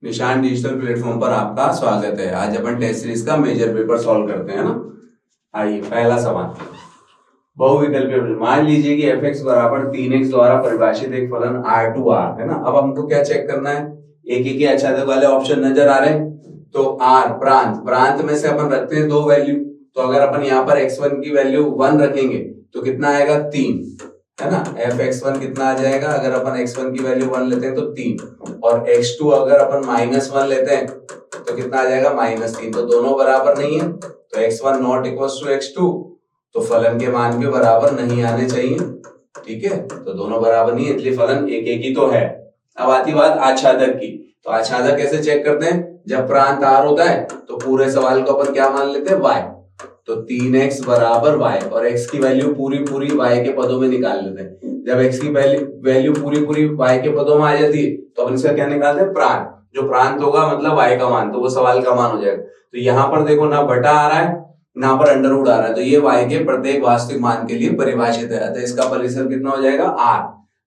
निशान digital platform पर आपका स्वागत है। आज अपन टेस्ट सीरीज का मेजर पेपर सॉल्व करते हैं ना। आइए पहला सवाल, बहुविकल्पीय फलन। मान लीजिए कि f(x) बराबर 3x द्वारा परिभाषित एक फलन R2R है ना। अब हमको क्या चेक करना है, एक एक आच्छादक वाले ऑप्शन नजर आ रहे हैं। तो R प्रांत में से अपन रखते हैं दो वैल्यू। तो अगर अपन यहाँ पर x1 की वैल्यू 1 रखेंगे तो कितना आएगा 3 है ना। f(x1) कितना आ जाएगा, अगर अपन x1 की वैल्यू 1 लेते हैं तो 3, और x2 अगर अपन -1 लेते हैं तो कितना आ जाएगा -3। तो दोनों बराबर नहीं है, तो x1 not equals to x2, तो फलन के मान के बराबर नहीं आने चाहिए। ठीक है, तो दोनों बराबर नहीं है, इसलिए फलन एक एक ही तो है। अब आती बात आच्छादक की। तो आच्छादक कैसे चेक करते हैं, जब प्रांत R होता है तो पूरे सवाल को अपन क्या मान लेते हैं, y। तो 3x बराबर y, और x की वैल्यू पूरी पूरी y के पदों में निकाल लेते हैं। जब x की वैल्यू पूरी पूरी y के पदों में आ जाती है तो अपन इसका क्या निकालते हैं, प्रांत। जो प्रांत होगा मतलब y का मान, तो वो सवाल का मान हो जाएगा। तो यहाँ पर देखो ना बटा आ रहा है, यहाँ पर अंडर रूट आ रहा है, तो ये y के प्रत्येक वास्तविक मान के लिए परिभाषित है। अतः इसका परिसर कितना हो जाएगा, r।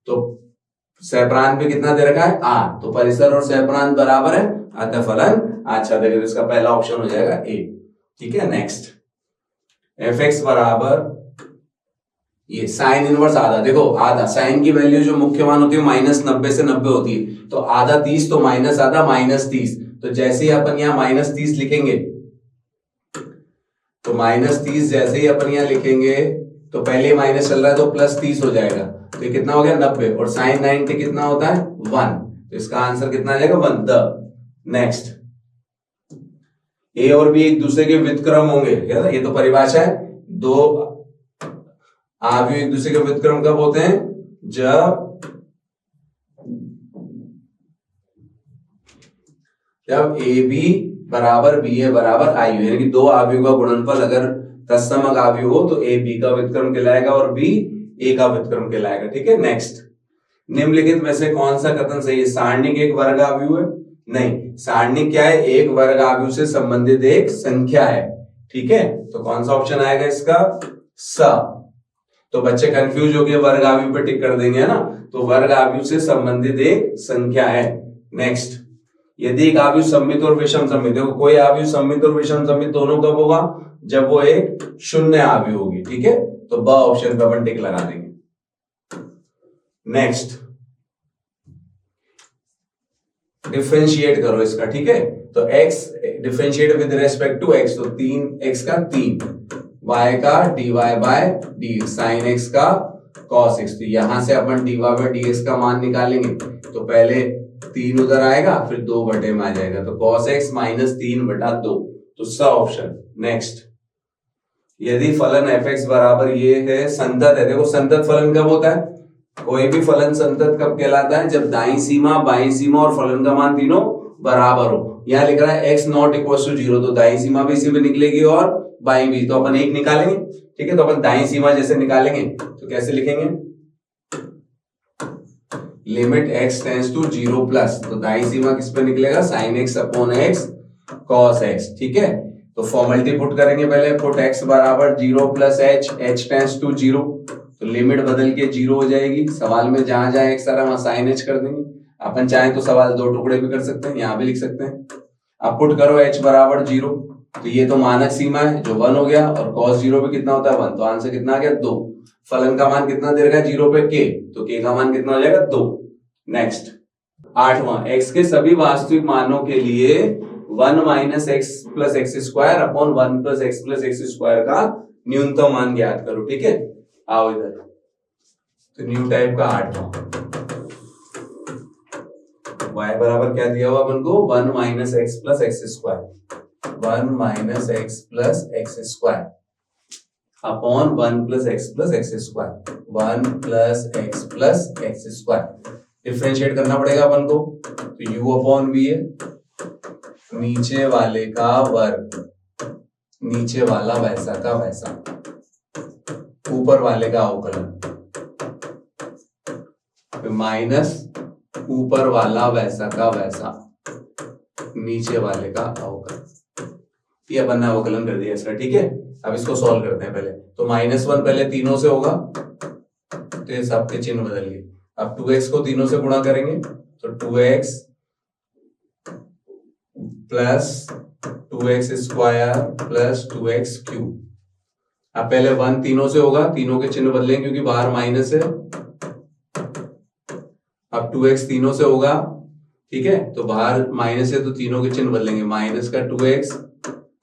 तो सहप्रांत पे कितना दे रखा है, r, तो परिसर और सहप्रांत बराबर है, अतः फलन आच्छादक। तो इसका पहला ऑप्शन हो जाएगा a। ठीक है, नेक्स्ट f(x) बराबर ये साइन इनवर्स आधा। देखो आधा, साइन की वैल्यू जो मुख्य मान होती है -90 से 90 होती है, तो आधा 30, तो माइनस आधा -30। तो जैसे ही अपन यहाँ -30 लिखेंगे, तो -30 जैसे ही अपन यहाँ लिखेंगे तो पहले माइनस चल रहा है तो +30 हो जाएगा। तो ये कितना हो गया 90, और साइन 90 कितना होता है 1, तो इसका आंसर कितना आ जाएगा 1 द। नेक्स्ट, ए और बी एक दूसरे के व्युत्क्रम होंगे, ये तो परिभाषा है। दो आव्यूह एक दूसरे के व्युत्क्रम कब होते हैं, जब ए बी बराबर बी ए बराबर आई हो, यानी कि दो आव्यूह का गुणनफल अगर तत्समक आव्यूह हो तो ए बी का व्युत्क्रम कहलाएगा और बी ए का व्युत्क्रम कहलाएगा। ठीक है, नेक्स्ट, निम्नलिखित में से कौन सा कथन सही है। सारणिक एक वर्ग आव्यूह है, नहीं, सारणिक क्या है, एक वर्ग आव्यूह से संबंधित एक संख्या है। ठीक है, तो कौन सा ऑप्शन आएगा इसका, स। तो बच्चे कंफ्यूज हो गए, वर्ग आव्यूह पे टिक कर देंगे है ना। तो वर्ग आव्यूह से संबंधित एक संख्या है। नेक्स्ट, यदि एक आव्यूह सममित और विषम सममित, देखो कोई आव्यूह सममित और विषम सममित दोनों कब होगा, जब वो एक शून्य आव्यूह होगी। ठीक है, तो ब ऑप्शन पे अपन टिक लगा देंगे। नेक्स्ट, डिफरेंशिएट करो इसका। ठीक है, तो x differentiate with respect to x, तो 3x का 3, y का dy by dx, sin x का cos x। तो यहां से अपन dy बाय dx का मान निकालेंगे, तो पहले 3 उधर आएगा, फिर 2 बटे में आ जाएगा, तो cos x -3/2, तो स ऑप्शन। नेक्स्ट, यदि फलन f(x) बराबर ये है, संतत है। देखो संतत फलन कब होता है, कोई भी फलन संतत कब कहलाता है, जब दाईं सीमा बाईं सीमा और फलन का मान तीनों बराबर हो। यहां लिख रहा है x नॉट इक्वल टू 0, तो दाईं सीमा भी इसी पे निकलेगी और बाईं भी, तो अपन एक निकालेंगे। ठीक है, तो अपन दाईं सीमा जैसे निकालेंगे तो कैसे लिखेंगे, limit x tends to 0 plus, तो दाईं सीमा किस पे निकलेगा, sin x upon x cos x। ठीक है, तो फॉर्मेलिटी पुट करेंगे पहले, पुट x बराबर 0 प्लस h टेंड्स टू 0, तो लिमिट बदल के 0 हो जाएगी। सवाल में जहां जहां x आ रहा है वहां sin h कर देंगे। अपन चाहें तो सवाल दो टुकड़े भी कर सकते हैं, यहां भी लिख सकते हैं। अब पुट करो h बराबर 0, तो ये तो मानक सीमा है जो 1 हो गया, और cos 0 भी कितना होता है 1, तो आंसर कितना आ गया 2। फलन का मान कितना दे रखा है 0 पे k, तो k का मान कितना हो जाएगा 2। नेक्स्ट, 8वां, x के सभी वास्तविक मानों के लिए 1 minus x plus x square upon 1 plus x square का न्यूनतम मान ज्ञात करो। ठीक है, आओ इधर, तो न्यू टाइप का 8वां, y बराबर क्या दिया हुआ अपन को, 1 minus x plus x square, 1 minus x plus x square upon 1 plus x square, 1 plus x square. Differentiate करना पड़ेगा अपन को, तो u अपॉन v है, नीचे वाले का वर्ग, नीचे वाला वैसा का वैसा, ऊपर वाले का अवकलन, माइनस ऊपर वाला वैसा का वैसा, नीचे वाले का अवकलन। ये अपन ने अवकलन कर दिया इसका। ठीक है, अब इसको सॉल्व करते हैं पहले। तो -1 पहले तीनों से होगा, तो ये सबके चिन्ह बदल गए। अब 2x को तीनों से गुणा करेंगे, तो 2x plus 2x square plus 2x cube. अब पहले 1 तीनों से होगा, तीनों के चिन्ह बदलेंगे क्योंकि बाहर माइनस है। अब 2x तीनों से होगा, ठीक है, तो बाहर माइनस है तो तीनों के चिन्ह बदलेंगे, माइनस का 2x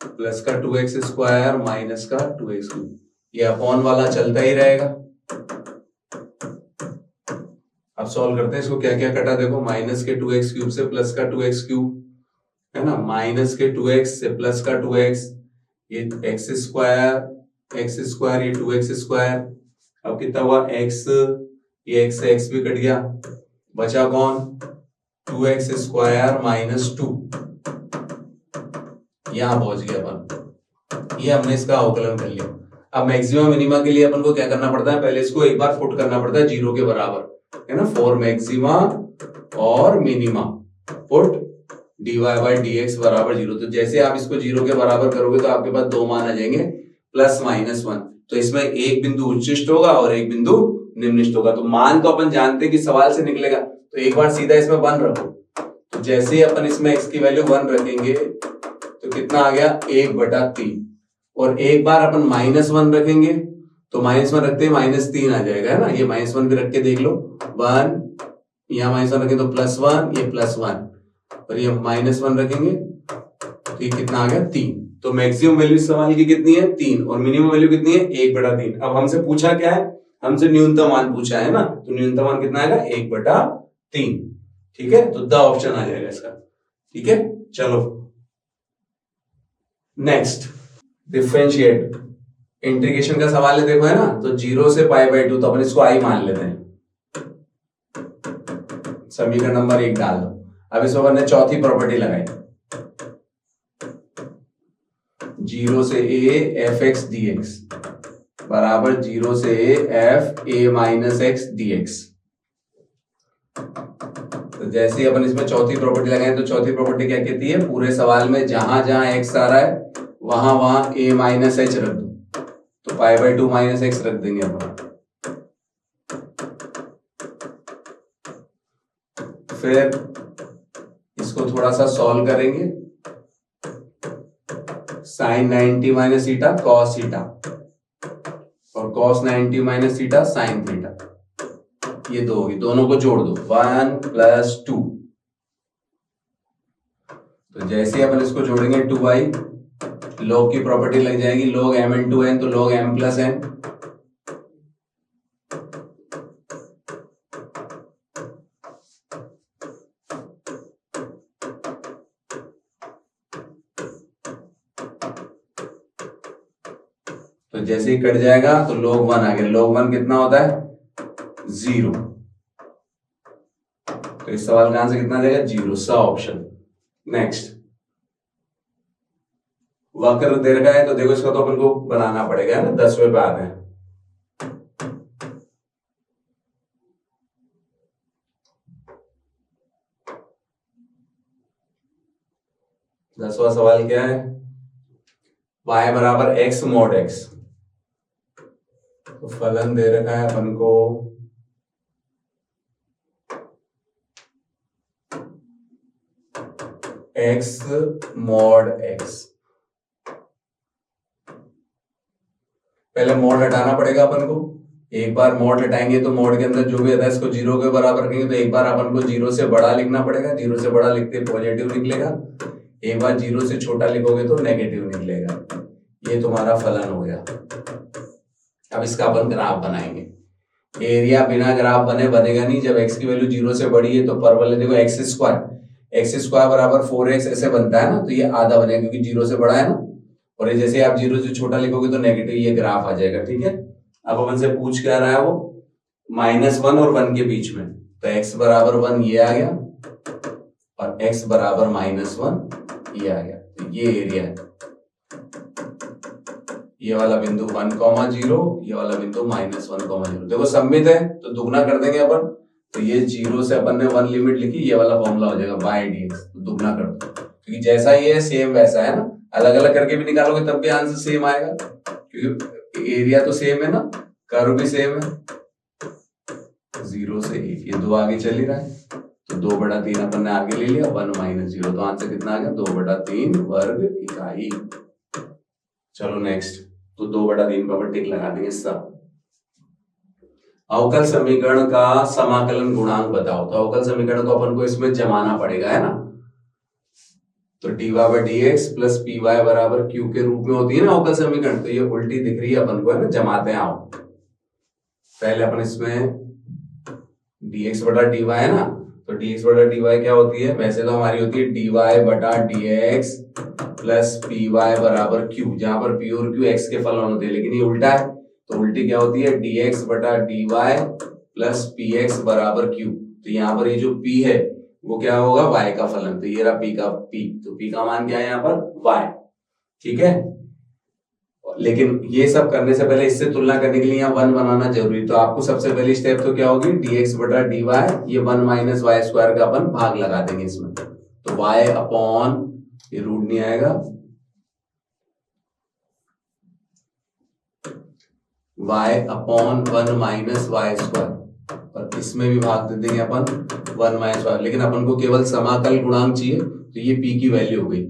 प्लस का 2x स्क्वायर माइनस का 2x क्यूब। ये अपॉन वाला चलता ही रहेगा। अब सॉल्व करते हैं इसको, क्या क्या कटा देखो, माइनस के 2x क्यूब से प्लस का 2x क्यूब है ना, माइनस के 2x से प्लस का 2x, ये x स्क्वायर ये 2x स्क्वायर। अब कितना हुआ x, ये x से x भी कट गया, बचा कौन, 2x स्क्वायर माइनस 2। यहां पहुंच गया अपन, ये हमने इसका अवकलन कर लिया। अब मैक्सिमम मिनिमा के लिए अपन को क्या करना पड़ता है, पहले इसको एक बार फुट करना पड़ता है जीरो के बराबर, है ना, फॉर मैक्सिमा और minima foot dy by dx बराबर 0। तो जैसे आप इसको 0 के बराबर करोगे तो आपके पास दो मान आ जाएंगे प्लस माइनस 1। तो इसमें एक बिंदु उच्चिष्ट होगा और एक बिंदु निम्निष्ट होगा। तो मान तो अपन जानते हैं कि सवाल से निकलेगा, तो एक बार सीधा इसमें 1 रखो। तो जैसे ही अपन इसमें x की वैल्यू 1 रखेंगे तो कितना आ गया 1/3, और एक बार अपन -1 रखेंगे तो -1 रखते हैं -3 आ जाएगा, है ना। ये -1 भी रख के देख लो, 1 यहाँ -1 रखें तो +1, ये +1, और ये -1 रखेंगे तो ये कितना आ गया 3। तो मैक्सिमम वैल्यू इस सवाल की कितनी है 3, और मिनिमम वैल्यू कितनी है 1/3। अब हमसे पूछा क्या है, हमसे न्यूनतम मान पूछा है ना, तो न्यूनतम मान कितना आएगा 1/3, ठीक है। तो द ऑप्शन आ जाएगा इसका, ठीक है। चलो नेक्स्ट, डिफरेंशिएट इंटीग्रेशन का सवाल है, देखो है ना, तो 0 से π/2, तो अपन इसको i मान लेते हैं, समीकरण नंबर 1 डाल दो। अब इसमें हमने चौथी प्रॉपर्टी लगाई, 0 से a f(x) dx बराबर 0 से f a - x dx। तो जैसे ही अपन इसमें चौथी प्रॉपर्टी लगाएं तो चौथी प्रॉपर्टी क्या कहती है, पूरे सवाल में जहां जहां x आ रहा है वहां वहां a - h रख दो, तो π/2 - x रख देंगे अपन। फिर इसको थोड़ा सा सॉल्व करेंगे, sin 90 - थीटा cos थीटा और cos 90 - थीटा sin थीटा, ये दो होगी, दोनों को जोड़ दो 1 + 2। तो जैसे ही अपन इसको जोड़ेंगे 2i, log की प्रॉपर्टी लग जाएगी, log m × n, तो log m + n। तो जैसे ही कट जाएगा तो log 1 आ गया, log 1 कितना होता है 0। तो इस सवाल का आंसर कितना देगा 0, सा ऑप्शन। नेक्स्ट, वक्र दे रखा है, तो देखो इसका तो अपन को बनाना पड़ेगा, है ना, 10वें पे आते हैं। दसवां सवाल क्या है, y बराबर x mod x। तो फलन दे रखा है अपन को x mod x। पहले मोड हटाना पड़ेगा अपन को, एक बार मोड हटाएंगे तो मोड के अंदर जो भी आता है इसको 0 के बराबर रखेंगे, तो एक बार अपन को 0 से बड़ा लिखना पड़ेगा, 0 से बड़ा लिखते पॉजिटिव निकलेगा, एक बार 0 से छोटा लिखोगे तो नेगेटिव निकलेगा। ये तुम्हारा फलन हो गया। अब इसका अपन ग्राफ बनाएंगे। एरिया बिना ग्राफ बनेगा नहीं, जब x की वैल्यू 0 से बड़ी है तो परवल देखो x² बराबर 4x ऐसे बनता है ना, तो ये आधा बनेगा क्योंकि 0 से बड़ा है ना, और ये जैसे आप 0 से छोटा लिखोगे तो नेगेटिव, ये ग्राफ आ जाएगा, ठीक है। अब अपन से पूछ क्या रहा है वो, -1 और 1 के बीच में, तो x बराबर 1 ये आ गया और x बराबर -1 ये आ गया, तो ये एरिया है। ये वाला बिंदु 1,0, ये वाला बिंदु -1,0। देखो सममित है तो दुगना कर देंगे अपन, तो ये 0 से अपन ने 1 लिमिट लिखी, ये वाला फॉर्मूला हो जाएगा बाय dx, तो दुगना कर दो, क्योंकि जैसा ये है सेम वैसा है ना, अलग अलग करके भी निकालोगे तब भी आंसर सेम आएगा, क्योंकि एरिया तो सेम है ना, कर्व भी सेम है। 0 से 1 ये दो आगे चल ही रहा है, तो 2/3 अपन ने आगे ले लिया, 1 - 0, तो आंसर कितना आ गया 2/3 वर्ग इकाई। चलो नेक्स्ट, तो 2/3 पर टिक लगा देंगे सब। अवकल समीकरण का समाकलन गुणांक बताओ, तो अवकल समीकरण को अपन को इसमें जमाना पड़ेगा, है ना। तो dy/dx प्लस py बराबर q के रूप में होती है ना अवकल समीकरण, तो ये उल्टी दिख रही है अपन को, है ना। जमाते हैं आओ, पहले अपन इसमें dx/dy है ना, तो dx/dy क्या होती है, वैसे तो हमारी होती है dy/dx प्लस py बराबर q, जहां पर p और q x के फलन होते हैं, लेकिन ये उल्टा है, तो उल्टी क्या होती है dx/dy प्लस px बराबर q। तो यहाँ पर ये जो p है वो क्या होगा, y का फलन, तो ये रहा p का p, तो p का मान क्या है यहाँ पर y, ठीक है। लेकिन ये सब करने से पहले इससे तुलना करने के लिए यहाँ 1 बनाना जरूरी, तो आपको सबसे पहली स्टेप तो क्या होगी dx/dy, ये 1 - y² का अपन भाग लगा देंगे इसमें, तो y अपॉन, ये रूट नहीं आएगा, y अपॉन 1 - y², और इसमें भी भाग दे देंगे अपन 1 - y, लेकिन अपन को केवल समाकल गुणांक चाहिए, तो ये p की वैल्यू हो गई,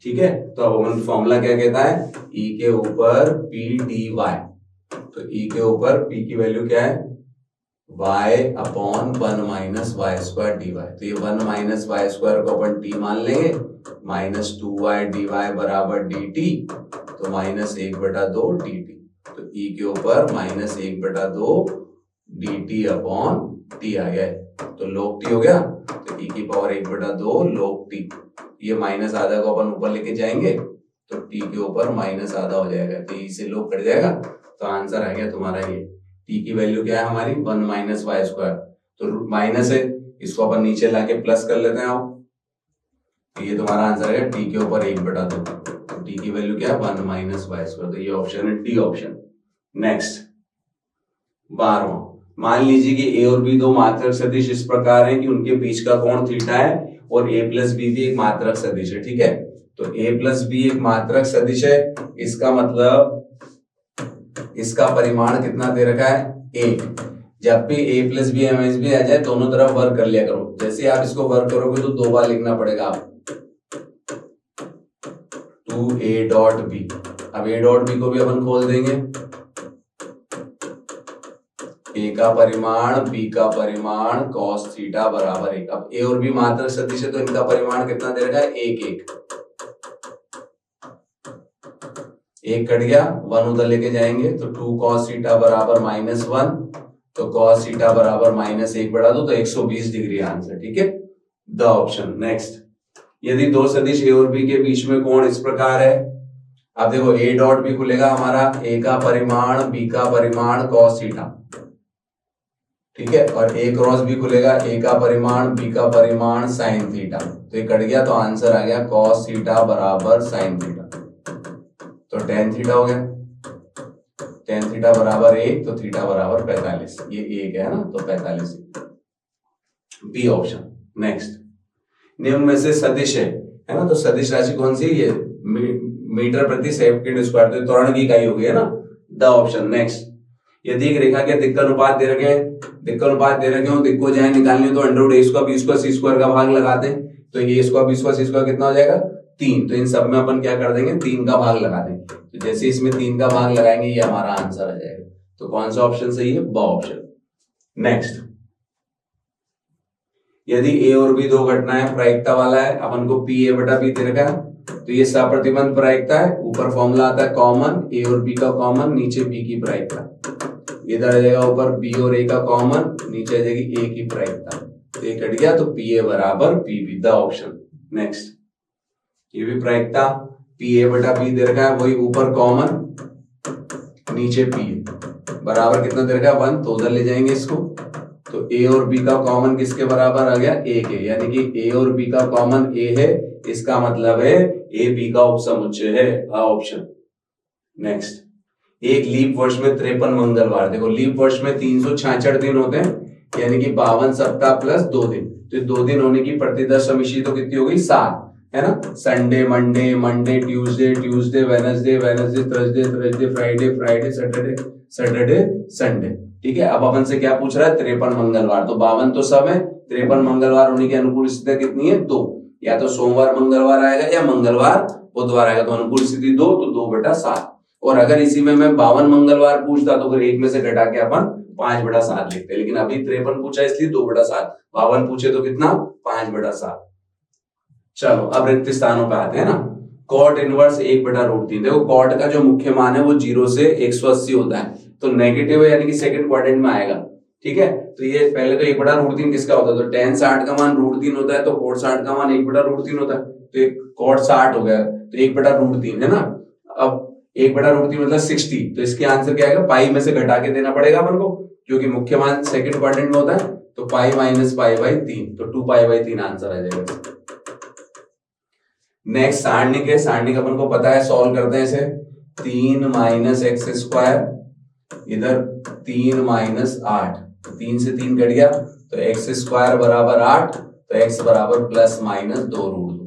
ठीक है। तो अब अपन फॉर्मूला क्या कहता है, e के ऊपर p dy, तो e के ऊपर p की वैल्यू क्या है y अपॉन 1 - y² dy, तो ये 1 - y² को अपन t मान लेंगे, -2y dy बराबर dt, तो -1/2 dt, तो e के ऊपर -1/2 dt अपॉन t आ गया, तो log t हो गया, तो e की पावर 1/2 log t, ये माइनस आधा को अपन ऊपर लेके जाएंगे, तो t के ऊपर माइनस आधा हो जाएगा, तो e से log कट जाएगा, तो आंसर आ गया तुम्हारा ये, t की वैल्यू क्या है हमारी 1 - y², तो माइनस है, इसको अपन नीचे लाके प्लस कर लेते हैं आओ, तो ये तुम्हारा आंसर है t के ऊपर 1/2, तो t की वैल्यू क्या है 1 - y², तो ये ऑप्शन है डी ऑप्शन। नेक्स्ट 12वां, मान लीजिए कि a और b दो मात्रक सदिश इस प्रकार है कि उनके बीच का कोण थीटा है और a प्लस b भी एक मात्रक सदिश है, ठीक है। तो a प्लस b एक मात्रक सदिश है, इसका मतलब इसका परिमाण कितना दे रखा है 1। जब भी a प्लस बी MSB आ जाए दोनों तरफ वर्क कर लिया करो, जैसे आप इसको वर्क करोगे तो 2 बार लिखना पड़ेगा आपको, 2a.b, अब a.b को भी अपन खोल देंगे, a का परिमाण b का परिमाण cos थीटा बराबर 1। अब a और b मात्रक सदिश है तो इनका परिमाण कितना दे रखा है 1 1, 1 कट गया, 1 उधर लेके जाएंगे, तो 2 cos थीटा बराबर -1, तो cos थीटा बराबर -1 बढ़ा दो, तो 120 डिग्री आंसर, ठीक है, द ऑप्शन। नेक्स्ट, यदि दो सदिश a और b के बीच में कोण इस प्रकार है, अब देखो a.b खुलेगा हमारा a का परिमाण b का परिमाण cos थीटा, ठीक है, और a क्रॉस b खुलेगा a का परिमाण b का परिमाण sin थीटा, तो ये कट गया, तो आंसर आ गया cos थीटा बराबर sin थीटा, तो tan थीटा हो गया, tan थीटा बराबर 1, तो थीटा बराबर 45, ये 1 है ना, तो 45 बी ऑप्शन। नेक्स्ट, निम्न में से सदिश है ना, तो सदिश राशि कौन सी है ये मीटर प्रति सेकंड स्क्वायर, तो त्वरण की इकाई हो गई है ना, द ऑप्शन। नेक्स्ट, यदि एक रेखा के दिक्क अनुपात दे रखे हो, दिक्क को चाहे निकालनी हो तो √a²b²c² का भाग लगाते हैं, तो ये a²b²c² कितना हो जाएगा 3, तो इन सब में अपन क्या कर देंगे 3 का भाग लगा देंगे, तो जैसे इसमें 3 का भाग लगाएंगे ये हमारा आंसर आ जाएगा, तो कौन सा ऑप्शन सही है, ब ऑप्शन। नेक्स्ट, यदि a और b दो घटनाएं प्रायिकता वाला है, अपन को PA/B दे रखा है, तो ये सप्रतिबंध प्रायिकता है, ऊपर फॉर्मूला आता है कॉमन, a और b का कॉमन, नीचे b की प्रायिकता, इधर आ जाएगा ऊपर b और a का कॉमन, नीचे आ जाएगी a की प्रायिकता, तो ये कट गया, तो PA बराबर PB, द ऑप्शन। नेक्स्ट, ये भी प्रायिकता PA/B दे रखा है, वही ऊपर कॉमन नीचे PA बराबर कितना दे रखा है 1, तो उधर ले जाएंगे इसको, तो a और b का कॉमन किसके बराबर आ गया 1 है, यानी कि a और b का कॉमन a है, इसका मतलब है a b का उपसमुच्चय है, ऑप्शन। नेक्स्ट, एक लीप वर्ष में 53 मंगलवार, देखो लीप वर्ष में 366 दिन होते हैं, यानी कि 52 सप्ताह प्लस 2 दिन, तो 2 दिन होने की प्रतिदश समिति तो कितनी हो गई 7, है ना, Sunday Monday, Monday Tuesday, Tuesday Wednesday, Wednesday Thursday, Thursday Friday, Friday Saturday, Saturday Sunday. ठीक है, अब अपन से क्या पूछ रहा है, 53 मंगलवार। तो 52 तो सब है, 53 मंगलवार होने की अनुकूल स्थिति कितनी है, 2। या तो सोमवार मंगलवार आएगा या मंगलवार बुधवार आएगा, तो अनुकूल स्थिति 2, तो 2/7। और अगर इसी में मैं 52 मंगलवार पूछता तो फिर एक में से घटा के अपन 5/7 लिखते, लेकिन अभी 53 पूछा इसलिए 2/7, 52 पूछे तो कितना, 5/7। चलो अब रिक्त स्थानों पे आते हैं ना। Cot inverse 1/√3। देखो कॉट का जो मुख्य मान है वो 0 से 180 होता है, तो नेगेटिव है यानी कि सेकंड क्वाड्रेंट में आएगा। ठीक है, तो ये पहले तो 1/√3 किसका होता है, तो tan 60 का मान √3 होता है, तो cot 60 का मान 1/√3 होता है, तो cot 60 हो गया, तो 1/√3 है ना। अब 1/√3 मतलब 60, तो इसके आंसर क्या आएगा, पाई में से घटा के देना पड़ेगा अपन को, क्योंकि मुख्य मान सेकंड क्वाड्रेंट में होता है, तो पाई माइनस पाई/3, तो 2π/3 आंसर आ जाएगा। नेक्स्ट सारणिक है, सारणिक अपन को पता है, सॉल्व करते हैं इसे। 3 - x², इधर 3 - 8, 3 से 3 कट गया, तो x² = 8, तो x बराबर ±2√2।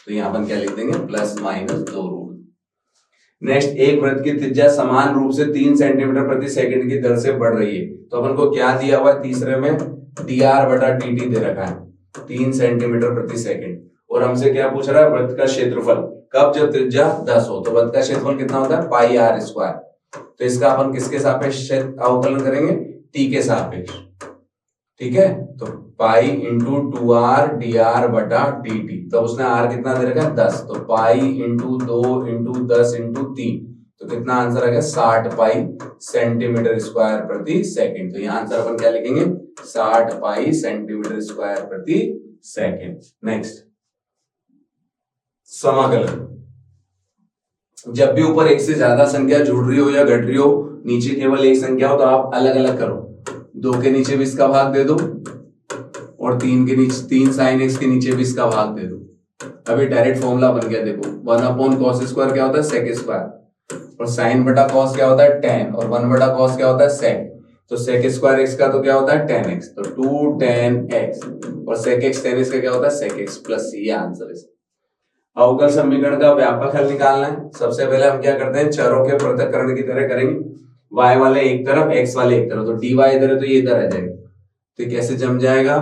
तो यहाँ अपन क्या लिख देंगे, ±2√2। नेक्स्ट, एक वृत्त की त्रिज्या समान रूप से 3 सेंटीमीटर प्रति सेकंड की दर से बढ़ रही है, तो अपन को क्या दिया हुआ है, तीसरे में dr/dt दे रखा है, 3 सेंटीमीटर प्रति सेकंड। और हमसे क्या पूछ रहा है, वृत्त का क्षेत्रफल, कब, जब त्रिज्या 10 हो। तो वृत्त का क्षेत्रफल कितना होता है, πr²। तो इसका अपन किसके सापेक्ष अवकलन करेंगे, t के सापेक्ष। ठीक है, तो पाई इंटू 2r dr/dt, तो उसने r कितना दे रखा है, 10, तो पाई इंटू 2 इंटू 10 इंटू 3, तो कितना आंसर आ गया, 60 पाई सेंटीमीटर स्क्वायर प्रति सेकंड। तो यहाँ आंसर अपन क्या लिखेंगे, 60 पाई सेंटीमीटर स्क्वायर प्रति सेकंड। नेक्स्ट, समाकलन। जब भी ऊपर एक से ज्यादा संख्या जुड़ रही हो या घट रही हो, नीचे केवल एक संख्या हो, तो आप अलग अलग करो। 2 के नीचे भी इसका भाग दे दो, और 3 के नीचे 3 sin x के नीचे भी इसका भाग दे दो। अभी डायरेक्ट फॉर्मूला बन गया, देखो 1/cos² क्या होता है, sec², और sin बटा cos क्या होता है, tan, और 1/cos क्या होता है, sec। तो sec² x का तो क्या होता है, tan x, तो 2 tan x, और sec x tan x का क्या होता है, sec x प्लस c। ये आंसर है। अवकल समीकरण का व्यापक हल निकालना है। सबसे पहले हम क्या करते हैं, चरों के पृथक्करण की तरह करेंगे, y वाले एक तरफ, x वाले एक तरफ, तो dy इधर है तो ये इधर आ जाएगा, तो कैसे जम जाएगा,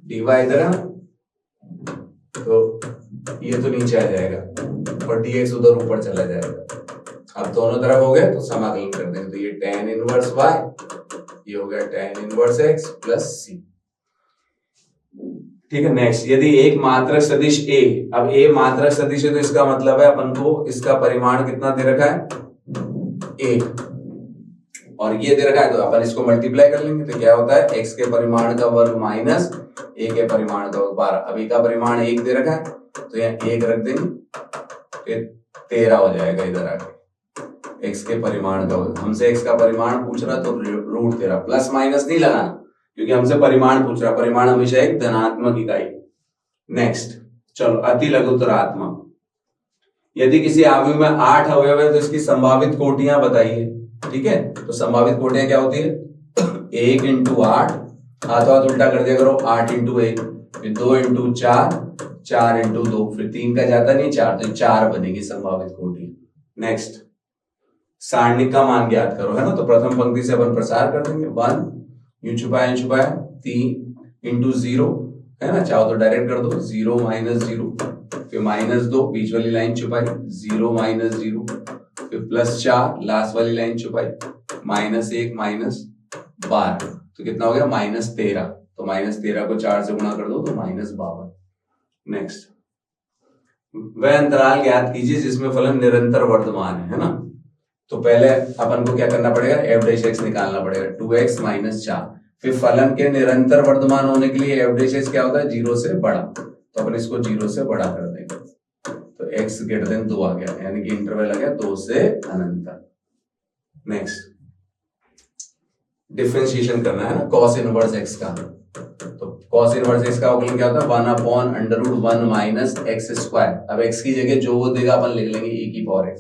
dy इधर है, तो ये तो नीचे आ जाएगा, और dx उधर ऊपर चला जाएगा। अब दोनों तरफ हो गए, तो समाकलन कर देंगे, तो ये tan इनवर्स y, ये हो गया tan inverse x plus c। ठीक है, नेक्स्ट, यदि एक मात्रक सदिश a, अब a मात्रक सदिश है, तो इसका मतलब है अपन को इसका परिमाण कितना दे रखा है, 1, और ये दे रखा है, तो अपन इसको मल्टीप्लाई कर लेंगे, तो क्या होता है, x के परिमाण का वर्ग माइनस a के परिमाण का वर्ग 12। अब a का परिमाण 1 दे रखा है, तो यहाँ 1 रख देंगे, फिर 13 हो जाएगा इधर आके, x के परिमाण का वर्ग। हमसे x का परिमाण पूछ रहा, तो √13, प्लस माइनस नहीं लगाना, क्योंकि हमसे परिमाण पूछ रहा, परिमाण हमेशा एक धनात्मक इकाई। नेक्स्ट, चलो अति लघुत्तरात्मक। यदि किसी आव्यूह में 8 अवयव है, तो इसकी संभावित कोटियां बताइए। ठीक है, तो संभावित कोटियां क्या होती है, 1 × 8, हाथों हाथ उल्टा कर दिया करो, 8 × 1, फिर 2 × 4, 4 × 2, फिर 3 का जाता नहीं 4, तो 4 बनेगी संभावित कोटि। नेक्स्ट, सारणिक का मान ज्ञात करो, है ना, तो प्रथम पंक्ति से अपन प्रसार कर देंगे, 1 यूं छुपाया 3 × 0, है ना, चाहो तो डायरेक्ट कर दो, 0 - 0, फिर -2, बीच वाली लाइन छुपाई, 0 - 0, फिर +4, लास्ट वाली लाइन छुपाई, -1 - 12, तो कितना हो गया, -13, तो -13 को 4 से गुणा कर दो, तो -52। नेक्स्ट, वह अंतराल ज्ञात कीजिए जिसमें फलन निरंतर वर्धमान है ना। तो पहले अपन को क्या करना पड़ेगा, f' निकालना पड़ेगा, 2x - 4, फिर फलन के निरंतर वर्धमान होने के लिए f' क्या होता है, 0 से बड़ा, तो अपन इसको 0 से बड़ा कर देंगे, तो x > 2 आ गया, यानी कि इंटरवल आ गया 2 से अनंत। नेक्स्ट, डिफरेंशिएशन करना है ना cos इनवर्स x का, तो cos इनवर्स x का अवकलन क्या होता है, 1/√1 - x²। अब x की जगह जो वो देगा अपन लिख लेंगे e⁴x,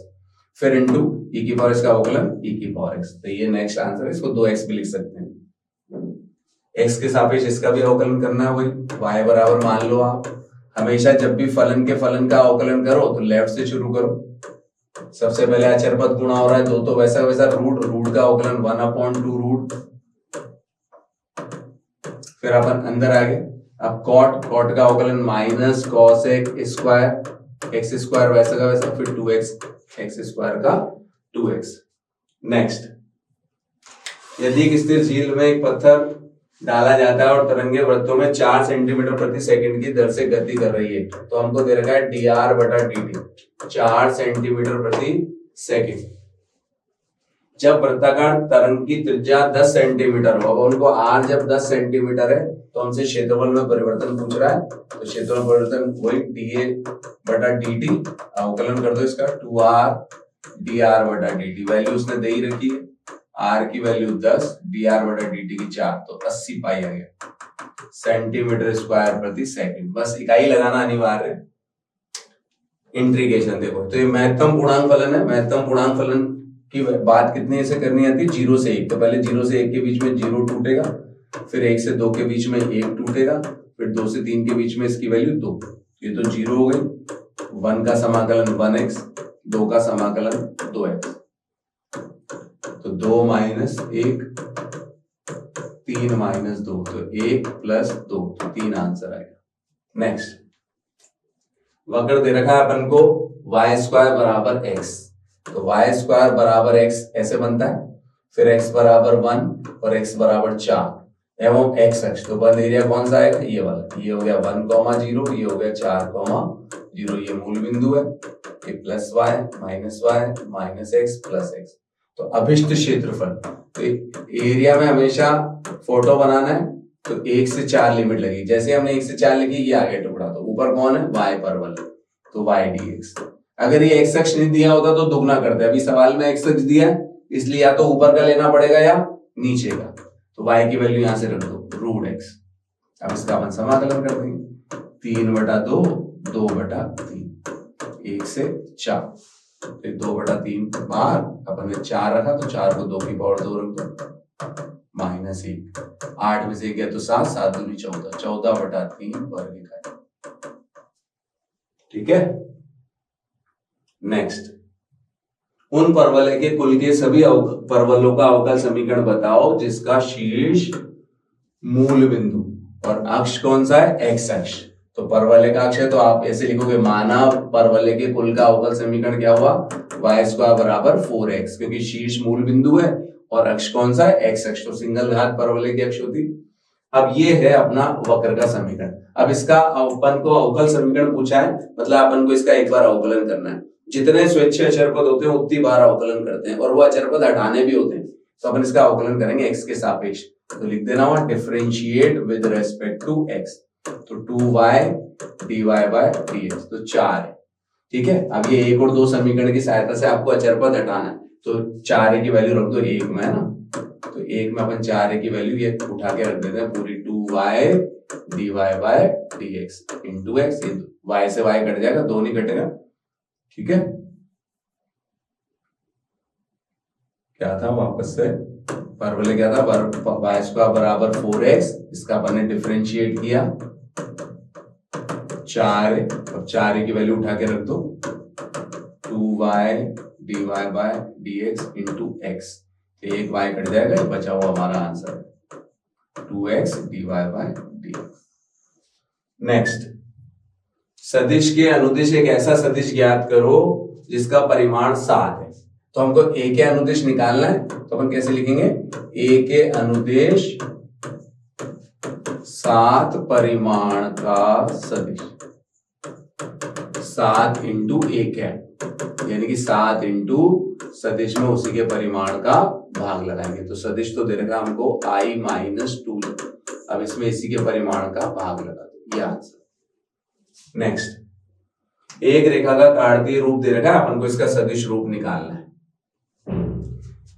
फिर इंटू e⁴x का अवकलन e⁴x, तो ये नेक्स्ट आंसर है। इसको 2x भी लिख सकते हैं, x के सापेक्ष इसका भी अवकलन करना है, वही y बराबर मान लो आप, हमेशा जब भी फलन के फलन का अवकलन करो तो लेफ्ट से शुरू करो। सबसे पहले अचर पद गुणा हो रहा है 2, तो वैसा वैसा रूट का अवकलन 1/2 रूट। फिर अपन अंदर आ गए। अब कॉट का अवकलन माइनस कॉस एक्स स्क्वायर वैसा का वैसा, फिर 2x एक्स स्क्वायर का 2x। नेक्स्ट, यदि एक स्थिर झील में एक पत्थर डाला जाता है और तरंगे वृत्तों में 4 सेंटीमीटर प्रति सेकंड की दर से गति कर रही है, तो हमको दे रखा है dr/dt 4 सेंटीमीटर प्रति सेकंड। जब वृत्ताकार तरंग की त्रिज्या 10 सेंटीमीटर हो, अब उनको r जब 10 सेंटीमीटर है तो हमसे क्षेत्रफल में परिवर्तन पूछ रहा है, तो क्षेत्रफल परिवर्तन वही dA/dt, अवकलन कर दो इसका 2r dr/dt। वैल्यू उसने दे ही रखी है, r की वैल्यू 10, dr/dt की 4, तो 80 पाई आ गया सेंटीमीटर स्क्वायर प्रति सेकंड। बस इकाई लगाना अनिवार्य है। इंटीग्रेशन देखो, तो ये महत्तम पूर्णांक फलन है। महत्तम पूर्णांक फलन की बात कितने से करनी आती है? 0 से 1। तो पहले 0 से 1 के बीच में 0 टूटेगा, फिर 1 से 2 के बीच में 1 टूटेगा, फिर 2 से 3 के बीच में इसकी वैल्यू 2। ये तो 0 हो गई। 1 का समाकलन 1x, 2 का समाकलन 2x, तो 2 - 1, 3 - 2, तो 1 + 2, तो 3 आंसर आएगा। नेक्स्ट, वक्र दे रखा है अपन को y² = x, तो y² = x ऐसे बनता है। फिर x = 1 और x = 4 एवं x अक्ष, तो बंद एरिया कौन सा आएगा? ये वाला। ये हो गया 1, 0, ये हो गया 4, 0, ये मूल बिंदु है। ये +y - x + x, तो अभिष्ट क्षेत्रफल, तो एरिया में हमेशा फोटो बनाना है तो 1 से 4 लिमिट लगेगी। जैसे हमने 1 से 4 लिखी, ये आगे टुकड़ा, तो ऊपर कौन है? y परवल, तो y dx। अगर ये x अक्ष नहीं दिया होता तो दुगना करते। अभी सवाल में x अक्ष दिया है, इसलिए या तो ऊपर का लेना पड़ेगा या नीचे का, तो y की वैल्यू यहां से रख दो √x। अब इसका अपन समाकलन कर देंगे 3/2, 2/3, 1 से 4, फिर 2/3 बाहर, अपन ने 4 रखा तो 4 को 2 की पावर 2 रख दो, -1, 8 में से गया तो 7, 7 दूनी 14, 14/3 वर्ग इकाई। ठीक है। नेक्स्ट, उन परवलय के कुल के सभी परवलों का अवकल समीकरण बताओ जिसका शीर्ष मूल बिंदु और अक्ष कौन सा है? एक्स अक्ष। तो परवलय का अक्ष है तो आप ऐसे लिखोगे, माना परवलय के कुल का अवकल समीकरण क्या हुआ? y² = 4x, क्योंकि शीर्ष मूल बिंदु है और अक्ष कौन सा है? एक्स अक्ष, तो सिंगल घात परवलय की अक्ष होती। अब ये है अपना वक्र का समीकरण। अब इसका अपन को अवकल समीकरण पूछा है, मतलब अपन को इसका एक बार अवकलन करना है। जितने स्वेच्छा अचर पद होते हैं उतनी बार अवकलन करते हैं, और वो अचर पद हटाने भी होते हैं, तो अपन इसका अवकलन करेंगे x के सापेक्ष। तो लिख देना वहां differentiate with respect to x, तो 2y dy/dx, तो 4 है। ठीक है। अब ये 1 और 2 समीकरण की सहायता से आपको अचर पद हटाना है, तो 4a की वैल्यू रख दो 1 में, है ना, तो 1 में अपन 4a की वैल्यू ये उठा के रख देते हैं पूरी, 2y dy/dx into x, y से y कट जाएगा, 2 नहीं कटेगा। ठीक है। क्या था वापस से? परवलय क्या था? y² = 4x, इसका अपन ने डिफरेंशिएट किया 4, और 4a की वैल्यू उठा के रख दो 2y dy/dx इंटू x, तो 1 y कट जाएगा, ये बचा हुआ हमारा आंसर 2x dy/dx। नेक्स्ट, सदिश के अनुदिश एक ऐसा सदिश ज्ञात करो जिसका परिमाण 7 है। तो हमको a के अनुदिश निकालना है, तो अपन कैसे लिखेंगे? a के अनुदिश 7 परिमाण का सदिश, 7 × a, यानी कि 7 × सदिश में उसी के परिमाण का भाग लगाएंगे। तो सदिश तो दे रखा हमको i - 2, अब इसमें इसी के परिमाण का भाग लगा दो, ये आंसर। नेक्स्ट, एक रेखा का कार्तीय रूप दे रखा है, अपन को इसका सदिश रूप निकालना है।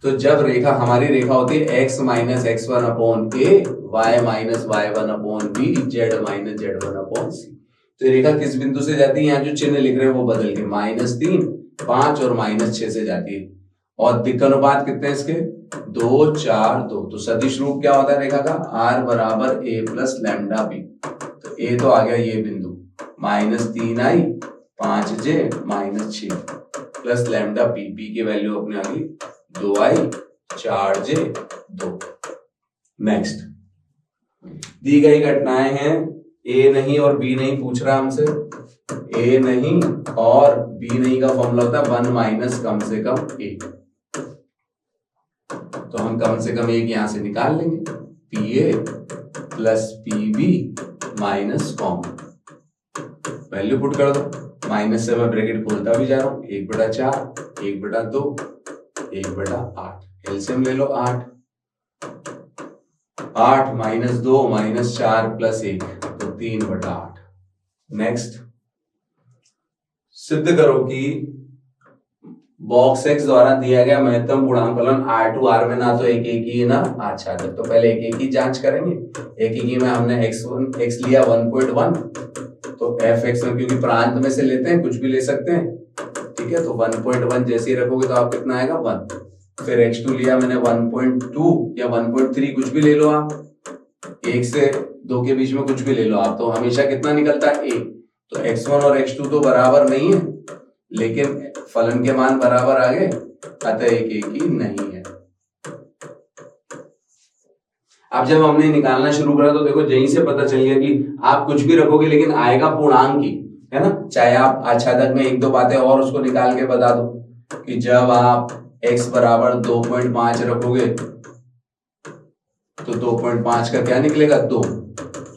तो जब रेखा हमारी रेखा होती है x - x1/a, y - y1/b, z - z1/c, तो रेखा किस बिंदु से जाती है? यहाँ जो चिन्ह लिख रहे हैं वो बदल के -3, 5 और -6 से जाती है। और दिक्क अनुपात कितने इसके? 2, 4, 2। तो सदिश रूप क्या होता है रेखा का? r = a + λb, तो a तो आ गया ये बिंदु, -3i 5j -6 plus lambda P, P की वैल्यू अपने आ गई 2i 4j 2। नेक्स्ट, दी गई घटनाएं हैं ए नहीं और बी नहीं पूछ रहा हमसे। ए नहीं और बी नहीं का फॉर्मूला होता है 1 माइनस कम से कम ए, तो हम कम से कम एक यहां से निकाल लेंगे, p a plus p b minus common, value put कर दो। माइनस से मैं ब्रैकेट खोलता भी जा रहा हूं, 1/4 1/2 1/8, एलसीएम ले लो 8 -2 -4 प्लस 1 तो 3/8। नेक्स्ट, सिद्ध करो कि बॉक्स एक्स द्वारा दिया गया महत्तम पूर्णांक फलन R2 R में ना तो एक ही है ना अच्छा, तो पहले एक ही जांच करेंगे। एक ही में हमने x लिया 1.1, तो fx में क्योंकि प्रांत में से लेते हैं कुछ भी ले सकते हैं, ठीक है, तो 1.1 जैसे ही रखोगे तो आप कितना आएगा 1। फिर x2 लिया मैंने 1.2 या 1.3 कुछ भी ले लो आप, 1 से 2 के बीच में कुछ भी ले लो आप, तो हमेशा कितना निकलता है 1। तो x1 और x2 तो बराबर नहीं है, लेकिन फलन के मान बराबर आ गए, अतः एक ही नहीं है। अब जब हमने निकालना शुरू करा तो देखो यहीं से पता चल गया कि आप कुछ भी रखोगे लेकिन आएगा पूर्णांक ही, है ना। चाहे आप आच्छादक में एक दो बातें और उसको निकाल के बता दो कि जब आप x बराबर 2.5 रखोगे तो 2.5 का क्या निकलेगा 2,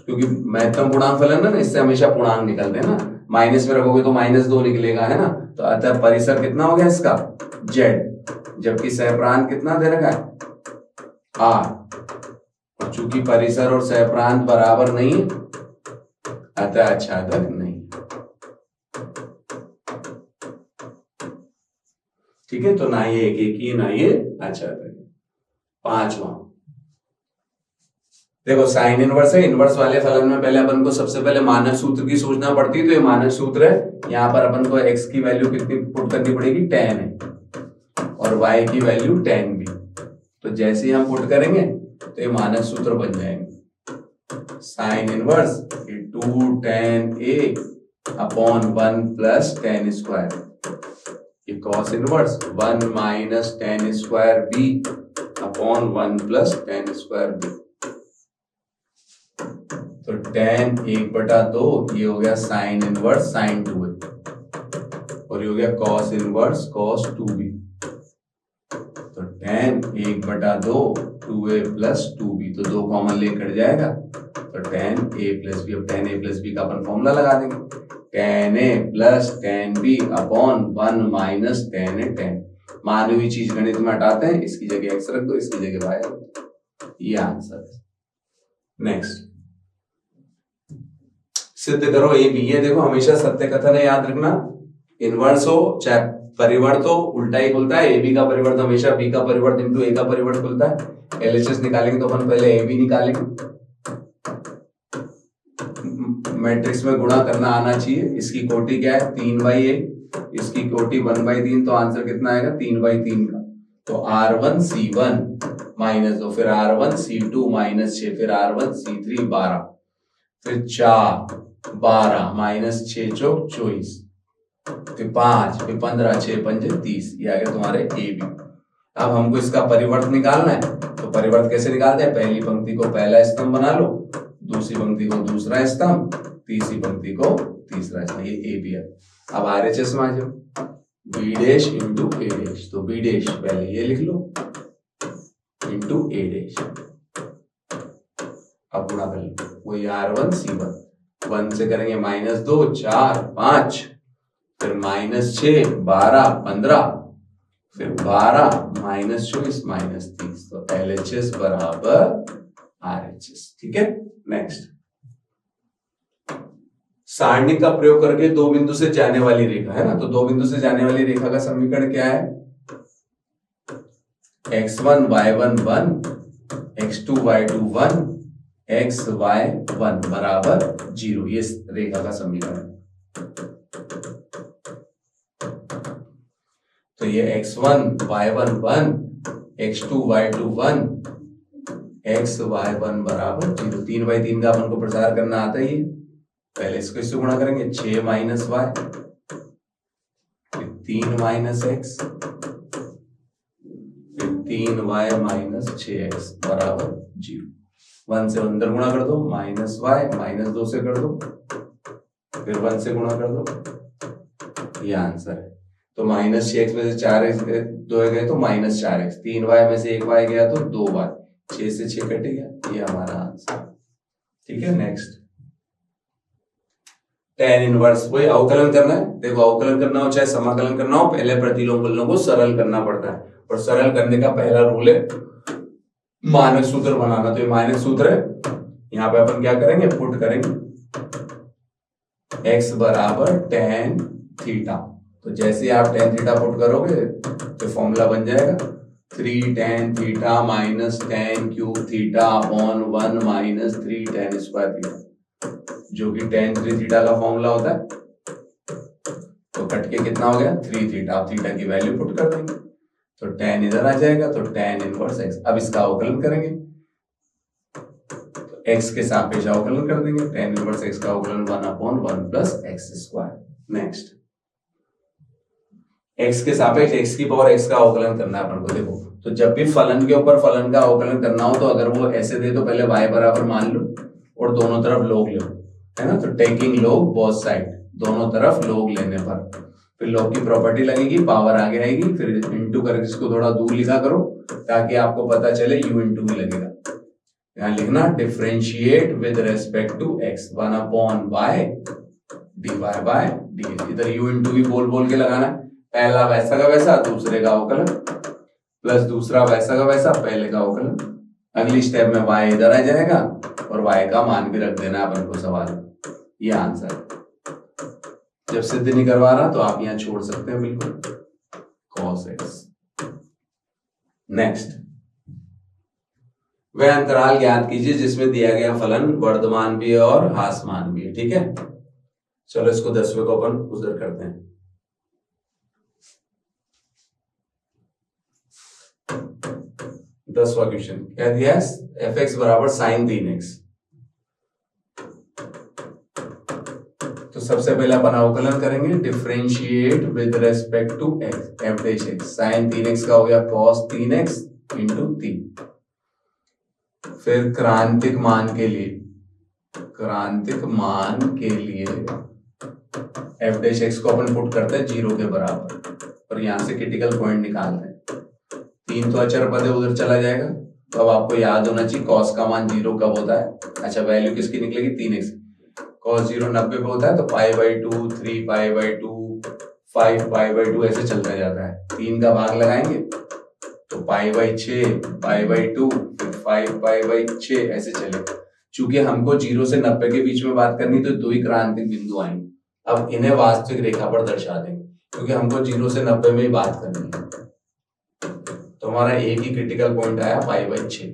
क्योंकि महत्तम पूर्णांक फलन है ना, इससे हमेशा पूर्णांक निकलते हैं ना। माइनस में रखोगे तो -2 निकलेगा, है ना। तो अतः परिसर कितना हो गया इसका z, जबकि सहप्रांत कितना दे रखा है r, और चूंकि परिसर और सहप्रांत बराबर नहीं है अतः आच्छादक नहीं। ठीक है, तो ना ये एक ही ना ये आच्छादक। पांचवा देखो, साइन इनवर्स है। इनवर्स वाले फलन में पहले अपन को सबसे पहले मानक सूत्र की सोचना पड़ती है, तो ये मानक सूत्र है। यहाँ पर अपन को x की वैल्यू कितनी पुट करनी पड़ेगी 10 है, और y की वैल्यू 10 भी। तो जैसे ही हम पुट करेंगे तो ये मानक सूत्र बन जाएंगे। Sine inverse 2tan a upon 1 plus tan square, ये cos inverse 1 minus tan square b upon 1 plus tan square b। तो tan 1/2 ये हो गया साइन इनवर्स साइन 2a, और ये हो गया कॉस इनवर्स कॉस 2b। तो tan 1/2 2a प्लस 2b, तो 2 कॉमन ले कट जाएगा, तो tan a प्लस b। अब tan a प्लस b का अपन फॉर्मूला लगा देंगे, tan a plus tan b upon 1 minus tan a tan। मानी हुई चीज गणित में हटाते हैं, इसकी जगह x रख दो, इसकी जगह y रख दो, ये आंसर है। नेक्स्ट, सिद्ध करो ए बी। ये देखो हमेशा सत्य कथन है, याद रखना। इनवर्स हो चाहे परिवर्त हो, उल्टा ही खुलता है। ए बी का परिवर्त हमेशा बी का परिवर्त इंटू ए का परिवर्त खुलता है। एलएचएस निकालेंगे तो अपन पहले ए बी निकालेंगे। मैट्रिक्स में गुणा करना आना चाहिए। इसकी कोटि क्या है 3/a, इसकी कोटि 1/3, तो आंसर कितना आएगा 3/3 का। तो r1 c1 -2, फिर r1 c2 -6, फिर r1 c3 12, फिर 4 12 -6 चौक 24, फिर 5 फिर 15 6 पंजे 30, ये आ गया तुम्हारे ए बी। अब हमको इसका परिवर्त निकालना है, तो परिवर्त कैसे निकालते हैं, पहली पंक्ति को पहला स्तंभ बना लो, दूसरी पंक्ति को दूसरा स्तंभ, तीसरी पंक्ति को तीसरा स्तंभ, ये ए बी है। अब आरएचएस में आ जाओ, बी डैश इंटू ए डैश, तो बी डैश पहले ये लिख लो इंटू ए डैश, अब गुणा कर लो, वही r1 c1, 1 से करेंगे -2 4 5, फिर -6 12 15, फिर 12 -24 -30, तो LHS बराबर RHS। ठीक है, नेक्स्ट, सारणी का प्रयोग करके दो बिंदु से जाने वाली रेखा है ना, तो दो बिंदु से जाने वाली रेखा का समीकरण क्या है, x1 y1 1 x2 y2 1 x y 1 बराबर 0, ये रेखा का समीकरण। तो ये x1 y1 1 x2 y2 1 x y 1 बराबर 0, 3/3 का अपन को प्रसार करना आता ही है, पहले इसको इससे गुणा करेंगे 6 minus y, 3 minus x, 3y minus 6x बराबर 0। 1 से अंदर गुणा कर दो, माइनस वाई, माइनस 2 से कर दो, फिर 1 से गुणा कर दो, ये आंसर है। तो माइनस 6x में से 4x दो गए तो माइनस 4x, 3y में से 1y गया तो 2y, 6 से 6 कट गया, ये हमारा आंसर। ठीक है, नेक्स्ट tan इनवर्स, वही अवकलन करना है। देखो अवकलन करना हो चाहे समाकलन करना हो, पहले प्रतिलोम को सरल करना पड़ता है, और सरल करने का पहला रूल है मानक सूत्र बनाना। तो ये मानक सूत्र है, यहाँ पे अपन क्या करेंगे, पुट करेंगे x बराबर tan थीटा। तो जैसे आप tan थीटा पुट करोगे तो फॉर्मूला बन जाएगा 3 tan theta minus tan cube theta upon 1 minus 3 tan square theta, जो कि tan 3 थीटा का फॉर्मूला होता है। तो कट के कितना हो गया 3 थीटा। आप थीटा की वैल्यू पुट कर देंगे तो tan इधर आ जाएगा, तो tan इनवर्स x। अब इसका अवकलन करेंगे तो x के सापेक्ष अवकलन कर देंगे, tan इनवर्स x का अवकलन 1/1 plus x square. Next x के सापेक्ष x की पावर x का अवकलन करना है अपन को। देखो तो जब भी फलन के ऊपर फलन का अवकलन करना हो तो अगर वो ऐसे दे तो पहले y बराबर मान लो और दोनों तरफ log लो, है ना। तो टेकिंग log बोथ साइड, दोनों तरफ log लेने पर फिर log की प्रॉपर्टी लगेगी, पावर आगे आएगी, फिर इंटू करके इसको थोड़ा दूर लिखा करो ताकि आपको पता चले u इंटू भी लगेगा। यहाँ लिखना differentiate with respect to x 1/y dy by dx। इधर u इंटू भी बोल बोल के लगाना है, पहला वैसा का वैसा, दूसरे का अवकलन, प्लस दूसरा वैसा का वैसा, पहले का अवकलन। अगली स्टेप में y इधर आ जाएगा और y का मान भी रख देना अपन को सवाल में, ये आंसर है। जब सिद्ध नहीं करवा रहा तो आप यहां छोड़ सकते हैं बिल्कुल cos x। नेक्स्ट, वह अंतराल ज्ञात कीजिए जिसमें दिया गया फलन वर्धमान भी है और ह्रासमान भी है। ठीक है, चलो इसको 10वें को अपन उधर करते हैं। दसवां क्वेश्चन क्या दिया है, fx बराबर sin 3x। तो सबसे पहले अपन अवकलन करेंगे differentiate with respect to x, f dash x, sin 3x का हो गया cos 3x इंटू 3। फिर क्रांतिक मान के लिए f डैश x को अपन पुट करते हैं 0 के बराबर और यहां से क्रिटिकल पॉइंट निकालते हैं। 3 तो अचर पद है, उधर चला जाएगा। तो अब आपको याद होना चाहिए cos का मान 0 कब होता है। अच्छा, वैल्यू किसकी निकलेगी 3x, cos 0 90 पे होता है तो π/2, 3π/2, 5π/2 ऐसे चलता जाता है। 3 का भाग लगाएंगे तो π/6, π/2, फिर 5π/6 ऐसे चलेगा। चूंकि हमको 0 से 90 के बीच में बात करनी तो 2 ही क्रांतिक बिंदु आएंगे। अब इन्हें वास्तविक रेखा पर दर्शा देंगे क्योंकि हमको 0 से 90 में ही बात करनी है। तो हमारा एक ही क्रिटिकल पॉइंट आया π/6।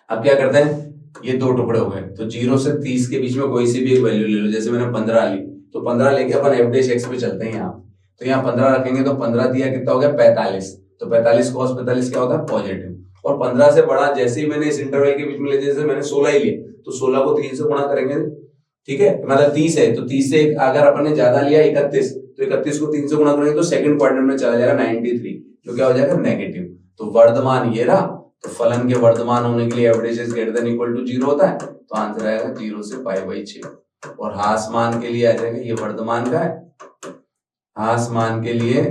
अब क्या करते हैं, ये दो टुकड़े हो गए तो 0 से 30 के बीच में कोई सी भी एक वैल्यू ले लो। जैसे मैंने 15 ली तो 15 लेके अपन f डैश x पे चलते हैं यहाँ। तो यहाँ 15 रखेंगे तो 15 दिया कितना हो गया 45। तो 45 cos 45 क्या होता है पॉजिटिव। और 15 से बड़ा जैसे ही मैंने इस इंटरवल के बीच में ले, जैसे मैंने 16 ही लिया तो 16 को 3 से गुणा करेंगे। ठीक है, मतलब 30 है तो 30 से अगर अपन ने ज्यादा लिया 31 तो 31 को 3 से गुणा करेंगे तो सेकंड क्वाड्रेंट में चला जाएगा 93, जो क्या हो जाएगा नेगेटिव। तो वर्धमान ये रहा, तो फलन के वर्धमान होने के लिए f dash greater than equal to 0 होता है तो आंसर आएगा 0 से π/6। और ह्रासमान के लिए आ जाएगा, ये वर्धमान का है, ह्रासमान के लिए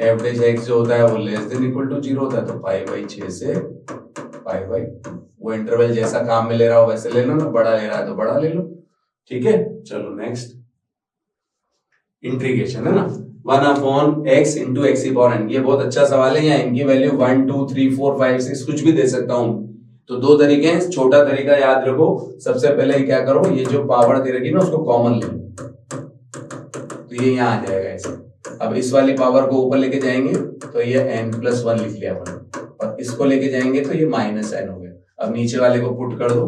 f डैश x जो होता है वो लेस देन इक्वल टू 0 होता है तो π/6 से π/2। वो इंटरवल जैसा काम में ले रहा हो वैसे ले लो ना, बड़ा ले रहा है तो बड़ा ले लो। ठीक है, चलो नेक्स्ट इंटीग्रेशन है ना 1/x इंटू एक्स की पावर n। ये बहुत अच्छा सवाल है, यहाँ इनकी वैल्यू 1 2 3 4 5 6 कुछ भी दे सकता हूँ। तो दो तरीके हैं, छोटा तरीका याद रखो। सबसे पहले क्या करो, ये जो पावर दे रखी ना उसको कॉमन ले लो तो ये यहाँ आ जाएगा ऐसे। अब इस वाली पावर को ऊपर लेके जाएंगे तो ये n+1 लिख लिया अपन, और इसको लेके जाएंगे तो ये -n हो गया। अब नीचे वाले को पुट कर दो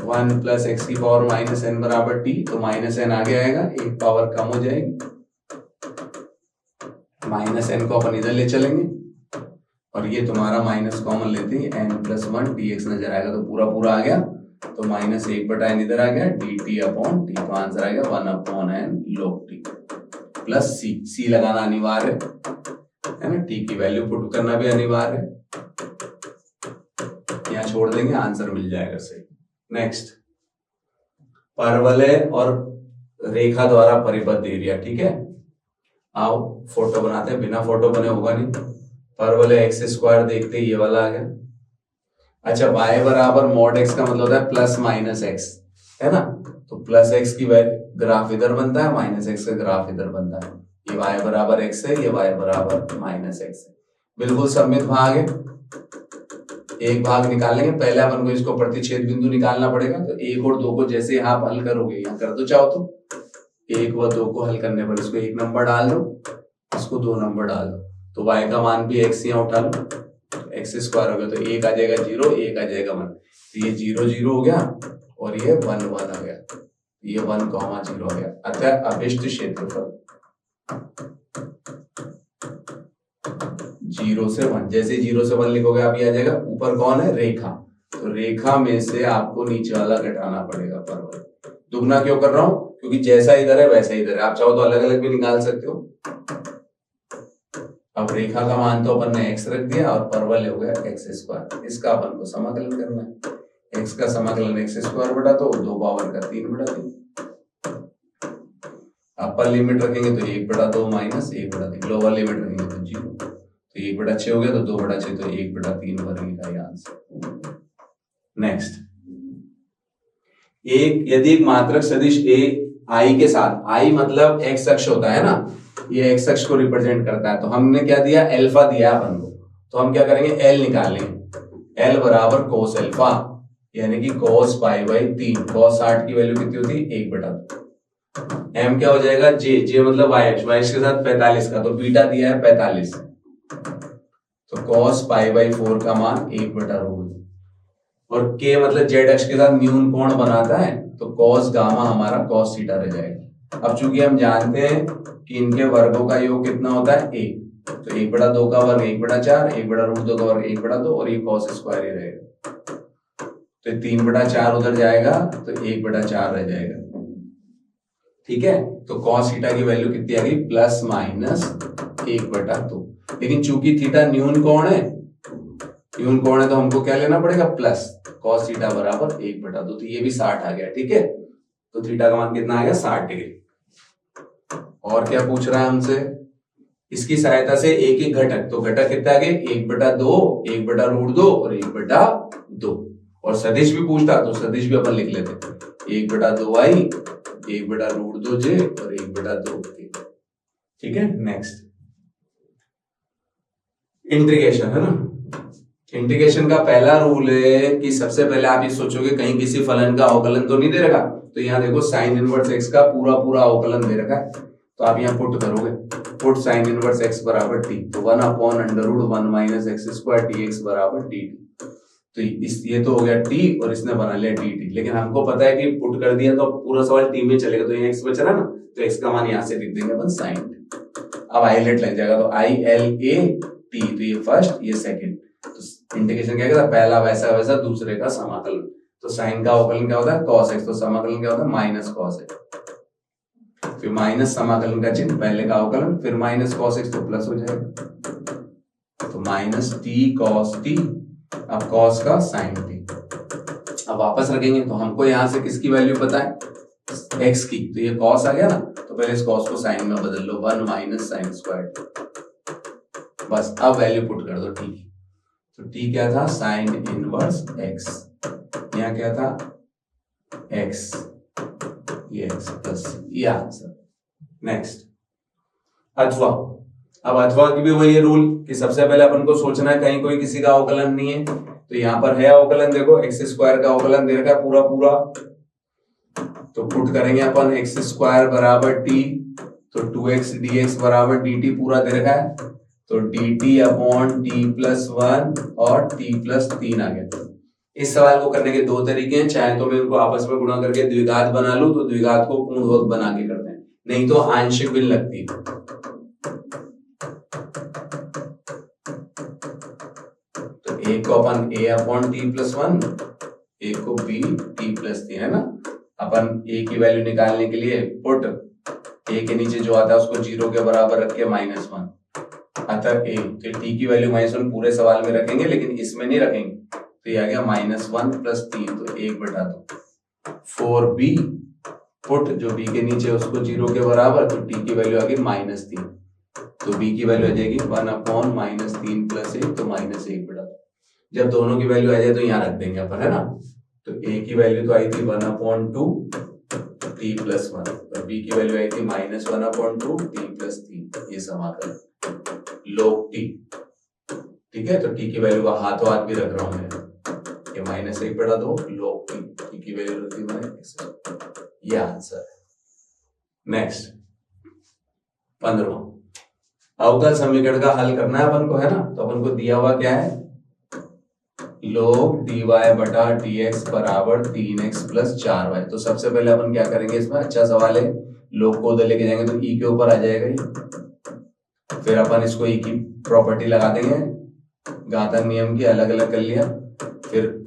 1 + x की पावर -n बराबर t, तो -n आगे आएगा, एक पावर कम हो जाएगी, -n को अपन इधर ले चलेंगे और ये तुम्हारा माइनस कॉमन लेते ही n+1 dx नजर आएगा तो पूरा पूरा आ गया तो माइनस 1/n इधर आ गया, dt अपॉन टी, तो आंसर आएगा 1/n log t प्लस सी लगाना अनिवार्य है ना, टी की वैल्यू पुट करना भी अनिवार्य है, यहाँ छोड़ देंगे, आंसर मिल जाएगा सही। नेक्स्ट, परवलय और रेखा द्वारा परिबद्ध एरिया, ठीक है। आओ फोटो बनाते हैं, बिना फोटो बने होगा नहीं। परवलय x² देखते ही ये वाला आ गया। अच्छा, y बराबर मॉड x का मतलब होता है प्लस माइनस x, है ना, तो प्लस x की ग्राफ इधर बनता है, माइनस x का ग्राफ इधर बनता है। ये y बराबर x है, ये y बराबर माइनस x है। बिल्कुल सममित भाग है, एक भाग निकालेंगे, पहले अपन को इसको प्रतिच्छेद बिंदु निकालना पड़ेगा। तो 1 और 2 को जैसे आप हल करोगे, यहाँ कर दो चाहो तो, 1 व 2 को हल करने पर इसको 1 नंबर डाल दो, इसको 2 नंबर डाल दो, तो y का मान भी x यहाँ उठा लो, x² हो गया, तो 1 आ जाएगा 0, 1 आ जाएगा 1, तो ये 0 0 हो गया और ये 1 1 आ गया, ये 1,0 हो गया। अतः अभिष्ट क्षेत्रफल 0 से 1, जैसे 0 से 1 लिखोगे आप, ये आ जाएगा। ऊपर कौन है? रेखा, तो रेखा में से आपको नीचे वाला घटाना पड़ेगा परवलय। दुगना क्यों कर रहा हूं? क्योंकि जैसा इधर है वैसा इधर है, आप चाहो तो अलग अलग भी निकाल सकते हो। अब रेखा का मान तो अपन ने x रख दिया और परवलय हो गया x², इसका अपन को समाकलन करना है। x का समाकलन x² बटा 2 पावर का 3/3। अपर लिमिट रखेंगे तो 1/2 माइनस 1/3, लोअर लिमिट रखेंगे तो 0, तो 1/6 हो गया, तो 2/6, तो 1/3 बनेगा ये आंसर। नेक्स्ट, यदि एक मात्रक सदिश a i के साथ, i मतलब x अक्ष होता है ना, ये x अक्ष को रिप्रेजेंट करता है, तो हमने क्या दिया? अल्फा दिया अपन को, तो हम क्या करेंगे? l निकालेंगे। l बराबर कोस अल्फा, यानी कि कोस π/3। कोस 60 की वैल्यू कितनी होती है? 1/2। m क्या हो जाएगा? j मतलब y अक्ष के साथ 45 का, तो बीटा दिया है 45, तो cos π/4 का मान 1/√। और k मतलब z अक्ष के साथ न्यून कोण बनाता है, तो cos गामा हमारा cos थीटा रह जाएगा। अब चूंकि हम जानते हैं कि इनके वर्गों का योग कितना होता है? 1, तो 1/2 का वर्ग 1/4, 1/√2 का वर्ग 1/2, और ये cos स्क्वायर ही रहेगा, तो 3/4 उधर जाएगा, तो 1/4 रह जाएगा। ठीक है, तो cos थीटा की वैल्यू कितनी आ गई? Plus minus 1/2। लेकिन चूंकि थीटा न्यून कोण है, तो हमको क्या लेना पड़ेगा? प्लस, cos थीटा बराबर 1/2, तो ये भी 60 आ गया। ठीक है, तो थीटा का मान कितना आ गया? 60 डिग्री। और क्या पूछ रहा है हमसे? इसकी सहायता से एक एक घटक, तो घटक कितना आ गए? 1/2, 1/√2 और 1/2। और सदिश भी पूछता तो सदिश भी अपन लिख लेते, 1/2i, 1/√2j और 1/2k। ठीक है, नेक्स्ट इंटीग्रेशन है ना। इंटीग्रेशन का पहला रूल है कि सबसे पहले आप ये सोचोगे कहीं किसी फलन का अवकलन तो नहीं दे रखा, तो यहाँ देखो साइन इनवर्स x का पूरा पूरा अवकलन दे रखा है, तो आप यहाँ पुट करोगे, पुट साइन इनवर्स x बराबर t, तो 1/√1 माइनस x² dx बराबर dt। तो ये तो हो गया t और इसने बना लिया dt, लेकिन हमको पता है कि पुट कर दिया तो पूरा सवाल t में चलेगा, तो यहाँ x बच रहा ना, तो x का मान यहाँ से लिख देंगे अपन साइन। अब आइलेट लग जाएगा, तो ILAT, तो ये फर्स्ट, ये सेकंड, तो इंटीग्रेशन क्या कहता है? पहला वैसा वैसा, दूसरे का समाकलन। तो साइन का अवकलन क्या होता है? cos x, तो समाकलन क्या होता है? माइनस cos x, फिर माइनस समाकलन का चिन्ह, पहले का अवकलन, फिर माइनस cos x, तो प्लस हो जाएगा, तो माइनस t cos t, अब cos का sin t। अब वापस रखेंगे, तो हमको यहां से किसकी वैल्यू पता है? x की, तो ये cos आ गया ना, तो पहले इस cos को sin में बदल लो, 1 माइनस साइन स्क्वायर, बस अब वैल्यू पुट कर दो t की। तो t क्या था? साइन इनवर्स x, यहाँ क्या था? x, ये x प्लस ये आंसर। नेक्स्ट, अथवा। अब अथवा की भी वही रूल कि सबसे पहले अपन को सोचना है कहीं कोई किसी का अवकलन नहीं है, तो यहाँ पर है अवकलन, देखो x² का अवकलन दे रखा है पूरा पूरा, तो पुट करेंगे अपन x² बराबर t, तो 2x dx बराबर dt पूरा दे रखा है, तो dt अपॉन t प्लस 1 और t प्लस 3 आ गया। इस सवाल को करने के दो तरीके हैं, चाहे तो मैं उनको आपस में गुणा करके द्विघात बना लूं, तो द्विघात को पूर्णवर्ग बना के करते हैं, नहीं तो आंशिक भिन्न लगती है। तो एक को अपन a अपॉन t प्लस 1, एक को b t+3 है ना। अपन a की वैल्यू निकालने के लिए पुट a के नीचे जो आता है उसको 0 के बराबर रख के -1, अतः a तो t की वैल्यू -1 पूरे सवाल में रखेंगे लेकिन इसमें नहीं रखेंगे, तो ये आ गया -1 + 3 तो 1/2। 4b पुट जो b के नीचे उसको 0 के बराबर, तो t की वैल्यू आ गई -3, तो b की वैल्यू आ जाएगी 1/-3 + 1 तो -1/2। जब दोनों की वैल्यू आ जाए तो यहाँ रख देंगे अपन, है ना। तो a की वैल्यू तो आई थी 1/2 t+1 और b की वैल्यू आई थी -1/2 t+3, ये समाकलन log t, ठीक है। तो t की वैल्यू का हाथों हाथ भी रख रहा हूं मैं, ये -1/2 log t की वैल्यू रखी मैंने, ये आंसर है। नेक्स्ट 15वां, अवकल समीकरण का हल करना है अपन को, है ना। तो अपन को दिया हुआ क्या है, log dy/dx बराबर 3x + 4y। तो सबसे पहले अपन क्या करेंगे, इसमें अच्छा सवाल है, log को उधर लेके जाएंगे तो e के ऊपर आ जाएगा ये, फिर अपन इसको e की प्रॉपर्टी लगा देंगे, घातांक नियम की अलग अलग कर लिया, फिर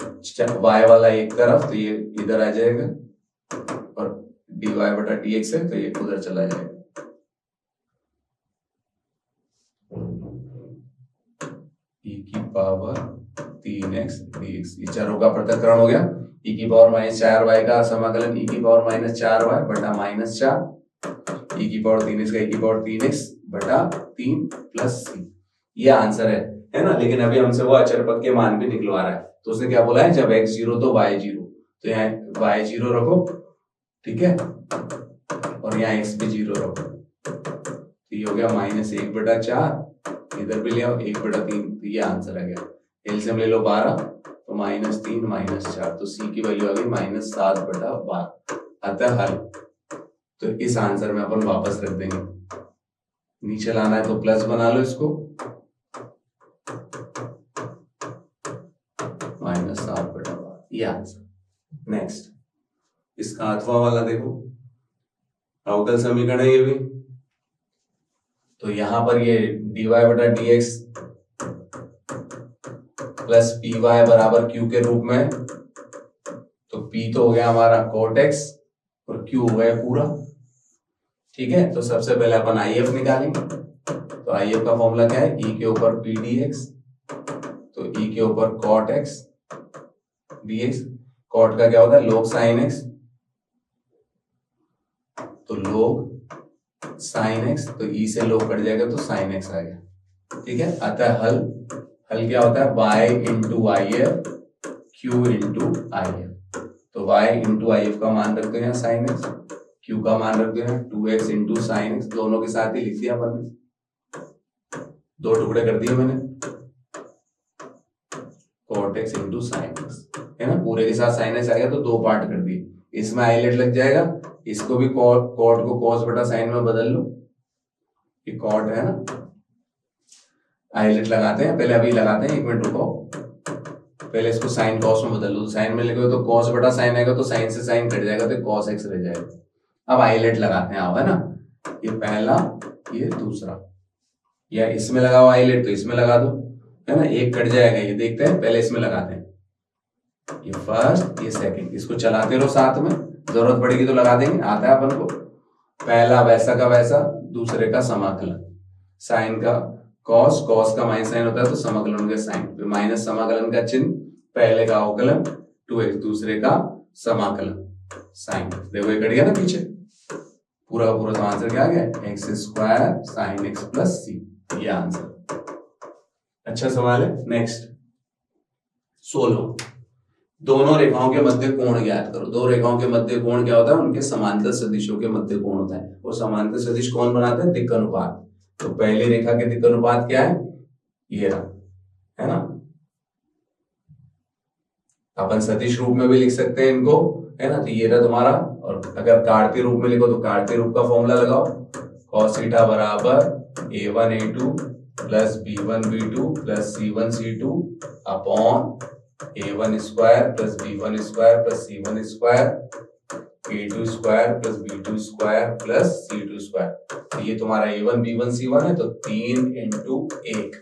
y वाला एक तरफ तो ये इधर आ जाएगा और dy/dx है तो ये उधर चला जाएगा, e की पावर 3x dx, ये चारों का पृथक्करण हो गया, e की पावर -4y का समाकलन e की पावर -4y बटा -4, e की पावर 3x का e की पावर 3x बटा 3 + c, ये आंसर है ना। लेकिन अभी हमसे वो अचर पद के मान भी निकलवा रहा है, तो उसने क्या बोला है, जब x 0 तो y 0, तो यहाँ y 0 रखो, ठीक है, और यहाँ x भी 0 रखो, तो ये हो गया -1/4, इधर भी ले आओ 1/3, तो ये आंसर आ गया। एलसीएम ले लो 12, तो -3 -4, तो c की वैल्यू आ गई -7/12, अतः हल। तो इस आंसर में अपन वापस रख देंगे, नीचे लाना है तो प्लस बना लो इसको, -7/12, ये आंसर। नेक्स्ट इसका अथवा वाला देखो, अवकल समीकरण है ये भी, तो यहां पर ये dy/dx प्लस py बराबर q के रूप में, तो p तो हो गया हमारा cot x और q हो गया पूरा, ठीक है। तो सबसे पहले अपन IF निकालेंगे, तो IF का फॉर्मूला क्या है, e के ऊपर p dx, तो e के ऊपर cot x dx, cot का क्या होता है log sin x, तो log sin x, तो e से log कट जाएगा तो sin x आ गया, ठीक है। अतः हल क्या होता है y into IF q into IF, तो y इंटू IF का मान रखते हैं sin x, q का मान रखते हैं 2x इंटू sin x, दोनों के साथ ही लिख दिया अपन ने, दो टुकड़े कर दिए मैंने, cot x into sin x, है ना, पूरे के साथ sin x आ गया तो दो पार्ट कर दिए, इसमें आइलेट लग जाएगा, इसको भी cot को cos बटा sin में बदल लो, ये cot है ना, आइलेट लगाते हैं पहले, अभी लगाते हैं, 1 मिनट रुको, पहले इसको sin cos में बदल लो, साइन में लिखोगे तो cos बटा sin आएगा, तो sin से sin कट जाएगा तो cos x रह जाएगा। अब आइलेट लगाते हैं आप, है ना, ये पहला ये दूसरा, या इसमें लगाओ आइलेट तो इसमें लगा दो, है ना, एक कट जाएगा, ये देखते हैं, पहले इसमें लगाते हैं, ये फर्स्ट ये सेकंड, इसको चलाते रहो साथ में, जरूरत पड़ेगी तो लगा देंगे, आता है अपन को। पहला वैसा का वैसा, दूसरे का समाकलन, साइन का cos, cos का माइनस साइन होता है तो समाकलन का साइन, फिर माइनस समाकलन का चिन्ह, पहले का अवकलन 2x, दूसरे का समाकलन साइन, देखो ये कट गया ना पीछे, पूरा का पूरा, तो आंसर क्या आ गया, x² sin x plus c, ये आंसर। अच्छा सवाल है। नेक्स्ट 16, दोनों रेखाओं के मध्य कोण ज्ञात करो। दो रेखाओं के मध्य कोण क्या होता है, उनके समांतर सदिशों के मध्य कोण होता है, और समांतर सदिश कौन बनाते हैं, दिक् अनुपात। तो पहली रेखा के दिक् अनुपात क्या है, ये रहा, है ना, अपन सदिश रूप में भी लिख सकते हैं इनको, है ना, तो ये रहा तुम्हारा, और अगर कार्तीय रूप में लिखो तो कार्तीय रूप का फॉर्मूला लगाओ, cos थीटा बराबर a1 a2 plus b1 b2 plus c1 c2 upon a1 square plus b1 square plus c1 square, a2 square plus b2 square plus c2 square, तो ये तुम्हारा a1 b1 c1 है, तो 3 into 1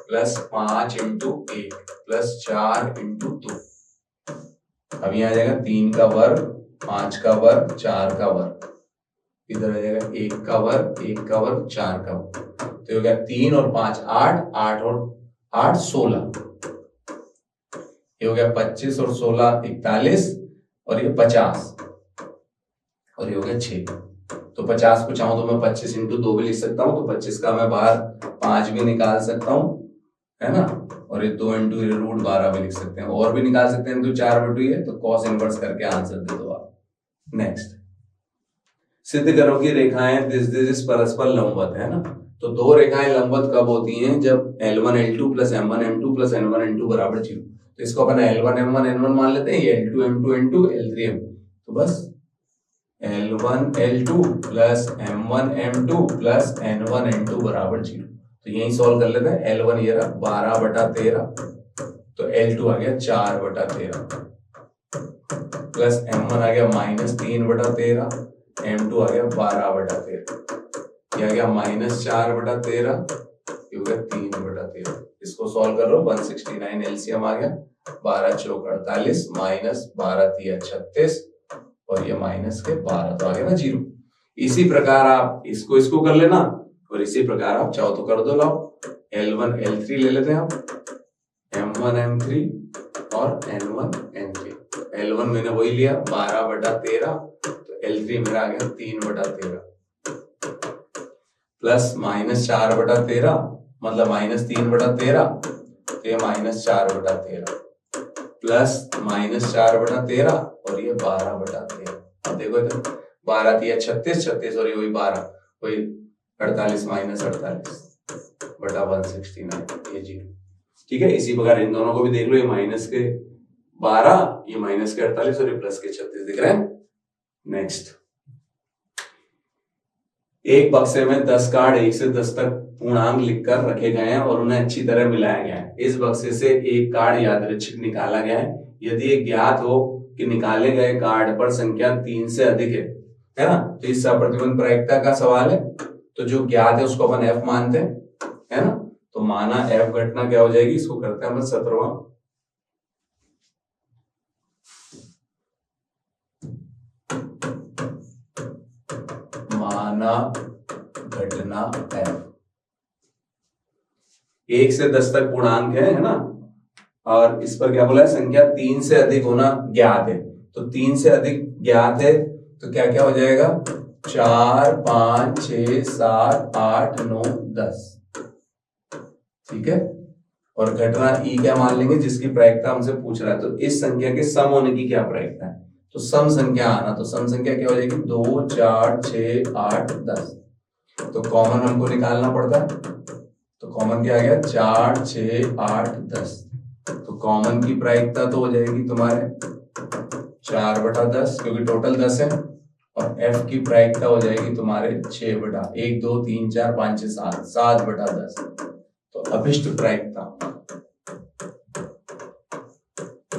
plus 5 into 1 plus 4 into 2, अब यहाँ आ जाएगा 3 का वर्ग, 5 का वर्ग, 4 का वर्ग, इधर आ जाएगा 1 का वर्ग, 1 का वर्ग, 4 का वर्ग, तो हो गया 3 और 5 8, 8 और 8 16, ये हो गया 25 और 16 41, और ये 50, और ये हो गया 6। तो 50 को चाहूं तो मैं 25 इंटू 2 भी लिख सकता हूं, तो 25 का मैं बाहर 5 भी निकाल सकता हूं, है ना, और ये 2 इंटू रूट 12 भी लिख सकते हैं, और भी निकाल सकते हैं, तो 4 बटू ये, तो कॉस इनवर्स करके आंसर दे दो आप। नेक्स्ट, सिद्ध करो कि रेखाएं दिस दिस परस्पर लंबवत है ना। तो दो रेखाएं लंबवत कब होती हैं? जब L1 L2 plus M1 M2 plus N1 N2 बराबर 0। तो इसको अपन L1 M1 N1 मान लेते हैं, ये L2 M2 N2 L3 M, तो बस L1 L2 plus M1 M2 plus N1 N2 बराबर 0। तो यही सॉल्व कर लेते हैं। L1 ये रहा 12/13, तो L2 आ गया 4/13 प्लस M1 आ गया -3/13, M2 आ गया 12/13, ये आ गया -4/13, ये हो गया 3/13। इसको सॉल्व कर लो, 169 एलसीएम आ गया, 12 चौक 48 माइनस 12 तिया 36, और ये माइनस के 12, तो आ गया ना 0। इसी प्रकार आप इसको कर लेना, और इसी प्रकार आप चाहो तो कर दो। लाओ L1 L3 ले लेते हैं आप, M1 M3 और N1 N3। L1 मैंने वही लिया 12/13, तो L3 मेरा आ गया 3/13 प्लस -4/13, मतलब -3/13, तो ये -4/13 प्लस -4/13, और ये 12/13। अब देखो इधर 12 तिया 36, 36 और ये वही 12, वही 48 माइनस 48 बटा 169, ये 0। ठीक है, इसी प्रकार इन दोनों को भी देख लो, ये माइनस के 12, ये माइनस के 48 और ये प्लस के 36 दिख रहे हैं। नेक्स्ट, एक बक्से में 10 कार्ड 1 से 10 तक पूर्णांक लिखकर रखे गए हैं और उन्हें अच्छी तरह मिलाया गया है। इस बक्से से एक कार्ड यादृच्छिक निकाला गया है। यदि ये ज्ञात हो कि निकाले गए कार्ड पर संख्या 3 से अधिक है ना, तो इस सप्रतिबंध प्रायिकता का सवाल है। तो जो ज्ञात है उसको अपन F मानते हैं, है ना, तो माना F घटना क्या हो जाएगी, इसको करते हैं अपन 17वां। माना घटना F 1 से 10 तक पूर्णांक है ना, और इस पर क्या बोला है, संख्या 3 से अधिक होना ज्ञात है। तो 3 से अधिक ज्ञात है, तो क्या क्या हो जाएगा, 4 5 6 7 8 9 10, ठीक है। और घटना E क्या मान लेंगे, जिसकी प्रायिकता हमसे पूछ रहा है। तो इस संख्या के सम होने की क्या प्रायिकता है, तो सम संख्या आना, तो सम संख्या क्या हो जाएगी, 2 4 6 8 10। तो कॉमन हमको निकालना पड़ता है, तो कॉमन क्या आ गया, 4 6 8 10। तो कॉमन की प्रायिकता तो हो जाएगी तुम्हारे 4/10, क्योंकि टोटल 10 है, और F की प्रायिकता हो जाएगी तुम्हारे 6/1 2 3 4 5 6 7 7/10। तो अभिष्ट प्रायिकता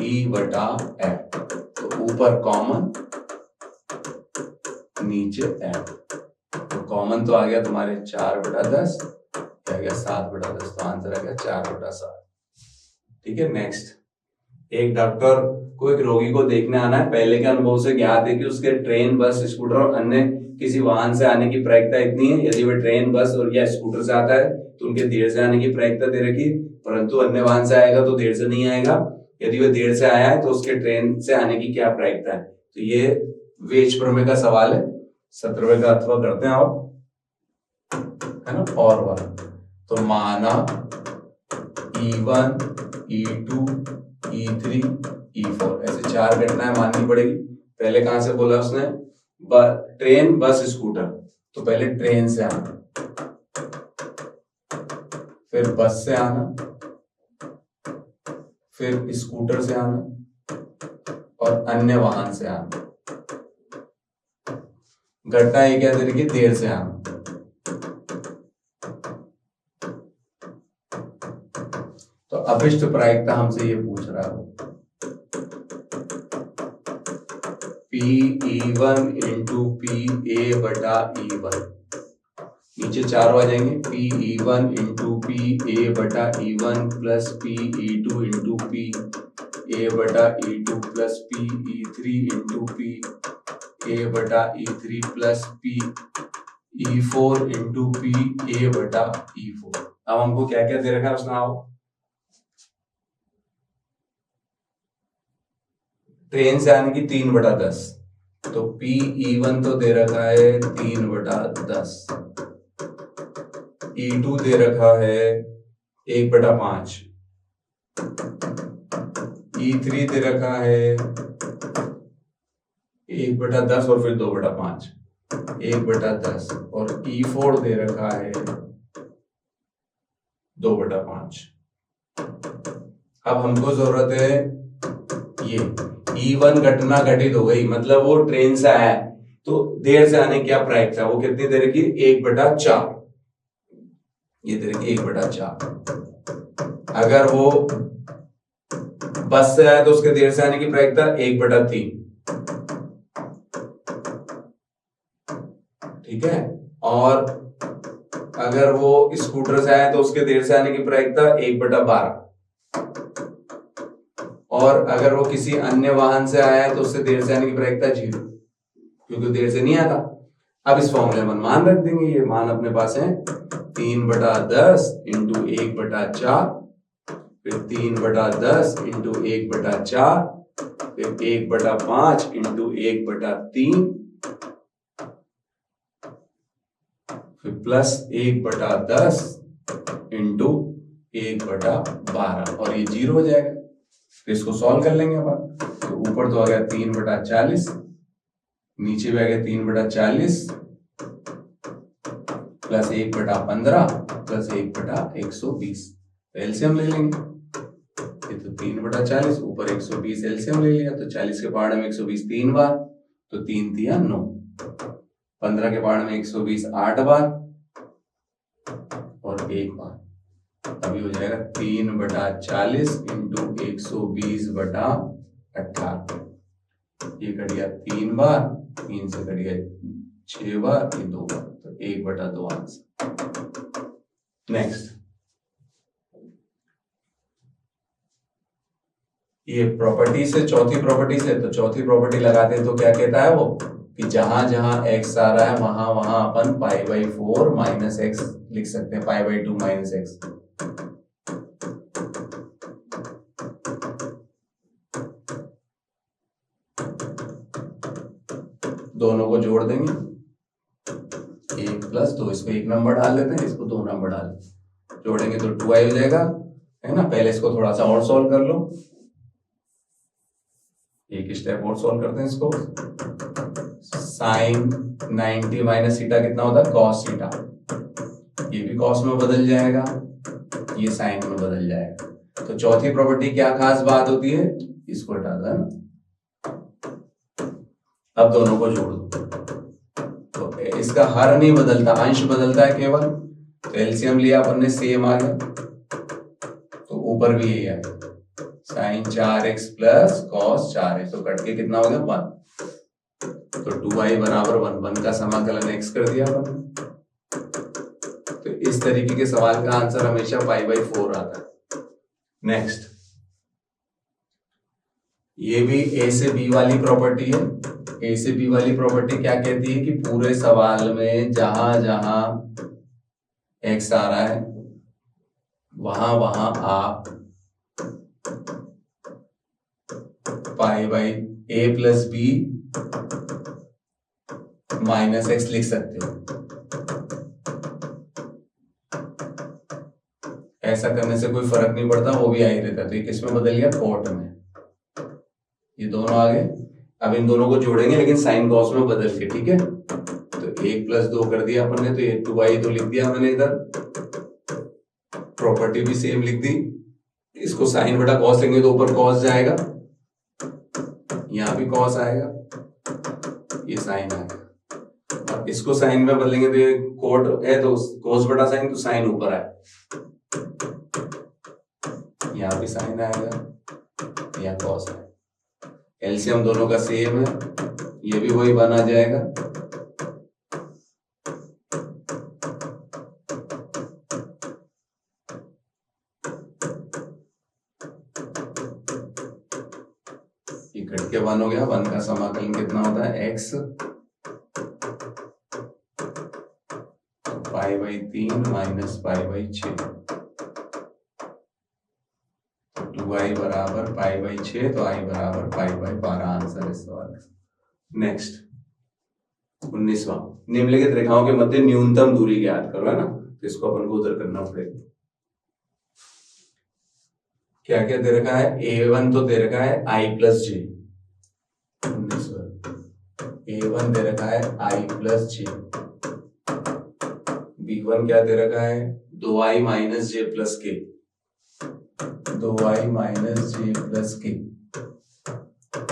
E/F, तो ऊपर कॉमन नीचे F, तो कॉमन तो आ गया तुम्हारे 4/10, क्या गया 7/10, तो आंसर आ गया 4/7। ठीक है। नेक्स्ट, एक डॉक्टर को एक रोगी को देखने आना है। पहले के अनुभव से ज्ञात है कि उसके ट्रेन बस स्कूटर और अन्य किसी वाहन से आने की प्रायिकता इतनी है। यदि वह ट्रेन बस और या स्कूटर से आता है तो उनके देर से आने की प्रायिकता दे रखी, परंतु अन्य वाहन से आएगा तो देर से नहीं आएगा। यदि वह देर से आया है तो उसके ट्रेन से आने की क्या प्रायिकता है। तो ये वेज प्रमेय का सवाल है, 17वें का अथवा करते हैं आप, है ना, और वाला। तो माना E1 E2 E3 E4, ऐसे 4 घटनाएं माननी पड़ेगी। पहले कहां से बोला उसने, ट्रेन बस स्कूटर, तो पहले ट्रेन से आना, फिर बस से आना, फिर स्कूटर से आना, और अन्य वाहन से आना। घटना ये क्या दे रही है, देर से आना। तो अभिष्ट प्रायिकता हमसे ये पूछ रहा है, PE1 इंटू PA/E1, नीचे चारों आ जाएंगे, PE1 into PA/E1 plus PE2 into A बटा E two plus P E three into P A बटा E three plus P E four into P A बटा ई फोर। अब हमको क्या क्या दे रखा है उसमें आओ। ट्रेन से आने की 3/10, तो पी ई वन तो दे रखा है 3/10, ई टू दे रखा है 1/5, ई थ्री दे रखा है 1/10 और फिर 2/5, 1/10 और ई फोर दे रखा है 2/5। अब हमको जरूरत है ये E1 घटना घटित हो गई, मतलब वो ट्रेन से आया तो देर से आने क्या प्रायिकता, वो कितनी दे रखी 1/4, ये दे रखी 1/4। अगर वो बस से आया तो उसके देर से आने की प्रायिकता 1/3, ठीक है। और अगर वो स्कूटर से आया तो उसके देर से आने की प्रायिकता 1/12, और अगर वो किसी अन्य वाहन से आया है तो उससे देर से आने की प्रायिकता 0, क्योंकि देर से नहीं आता। अब इस फॉर्मूले में मान रख देंगे, ये मान अपने पास है 3/10 इंटू 1/4, फिर 3/10 इंटू 1/4, फिर 1/5 इंटू 1/3, फिर प्लस 1/10 इंटू 1/12, और ये 0 हो जाएगा। तो इसको सॉल्व कर लेंगे अपन। तो ऊपर तो आ गया 3/40, नीचे भी आ गया 3/40 प्लस 1/15 प्लस 1/120। तो एलसीएम ले लेंगे, ये तो 3/40 ऊपर 120 एलसीएम ले लिया, तो 40 के पहाड़ में 120 3 बार, तो 3 तिया 9, 15 के पहाड़ में 120 8 बार और 1 बार। अभी हो जाएगा 3/40 इंटू 120/18, ये कट गया 3 बार, 3 से कट गया 6 बार, ये 2 बार, तो 1/2 आंसर। नेक्स्ट, ये प्रॉपर्टी से चौथी प्रॉपर्टी से, तो चौथी प्रॉपर्टी लगाते हैं तो क्या कहता है वो कि जहां जहां x आ रहा है वहां वहां अपन π/4 माइनस x लिख सकते हैं, π/2 माइनस x। दोनों को जोड़ देंगे, 1 + 2, इसको 1 नंबर डाल लेते हैं, इसको 2 नंबर डाल, जोड़ेंगे तो 2i हो जाएगा, है ना। पहले इसको थोड़ा सा और सॉल्व कर लो, एक स्टेप और सॉल्व करते हैं इसको। साइन 90 माइनस थीटा कितना होता है कॉस थीटा, ये भी कॉस में बदल जाएगा, ये साइन में बदल जाएगा। तो चौथी प्रॉपर्टी क्या खास बात होती है, इसको हटा दो, है ना। अब दोनों को जोड़ दो, तो इसका हर नहीं बदलता, अंश बदलता है केवल। तो एलसीएम लिया अपन ने, सेम आ गया, तो ऊपर भी यही है, sign 4x plus cos 4x, तो कट के कितना हो गया 1, तो 2i बराबर 1 का समाकलन x कर दिया अपन। तो इस तरीके के सवाल का आंसर हमेशा π/4 आता है। नेक्स्ट, ये भी a से b वाली प्रॉपर्टी है। a से b वाली प्रॉपर्टी क्या कहती है कि पूरे सवाल में जहां जहां x आ रहा है वहां वहां आप π/a + b माइनस x लिख सकते हो। ऐसा करने से कोई फर्क नहीं पड़ता, वो भी आ ही रहता। तो ये किसमें बदल गया, कोट में, ये दोनों आ गए। अब इन दोनों को जोड़ेंगे लेकिन साइन कॉस में बदल के, ठीक है। तो 1 + 2 कर दिया अपन ने, तो ये 2i तो लिख दिया मैंने इधर, प्रॉपर्टी भी सेम लिख दी। इसको साइन बटा कॉस लेंगे तो ऊपर कॉस जाएगा, यहां भी कॉस आएगा, ये साइन आएगा। अब इसको साइन में बदलेंगे तो ये कोट है, तो कॉस बटा साइन, तो साइन ऊपर आए, यहां भी साइन आएगा, यहाँ कॉस है। एलसीएम दोनों का सेम है, ये भी वही बना जाएगा। क्या 1 हो गया, 1 का समाकलन कितना होता है x π/3 माइनस π/6, 2i बराबर π/6 तो i बराबर π/12 आंसर है इस सवाल का। नेक्स्ट 19वां, निम्नलिखित रेखाओं के मध्य न्यूनतम दूरी ज्ञात करो, है ना, तो इसको अपन को उधर करना पड़ेगा। क्या क्या दे रखा है, a1 तो दे रखा है i+j, a1 दे रखा है i+j, b1 क्या दे रखा है 2i - j + k, 2i - j + k,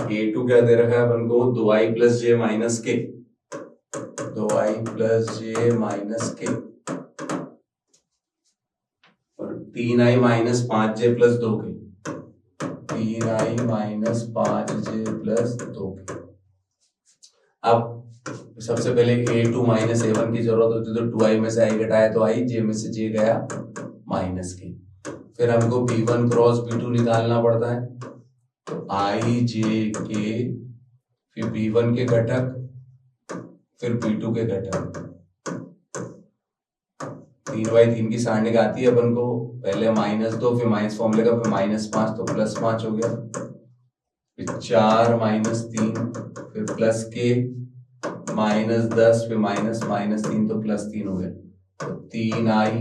a2 क्या दे रखा है अपन को 2i + j - k, 2i + j - k, और 3i - 5j + 2k, 3i - 5j + 2k। अब सबसे पहले a2 - a1 की जरूरत होती है, तो 2i में से i घटाया तो i, j में से j गया -k। फिर हमको b1 क्रॉस b2 निकालना पड़ता है, तो i j k, फिर b1 के घटक, फिर b2 के घटक, 3/3 की सारणी आती है अपन को, पहले -2 फिर माइनस फॉर्मूले का, फिर -5 तो +5 हो गया, फिर 4 - 3 फिर +k, -10 फिर -3 तो +3 हो गया, तो 3i -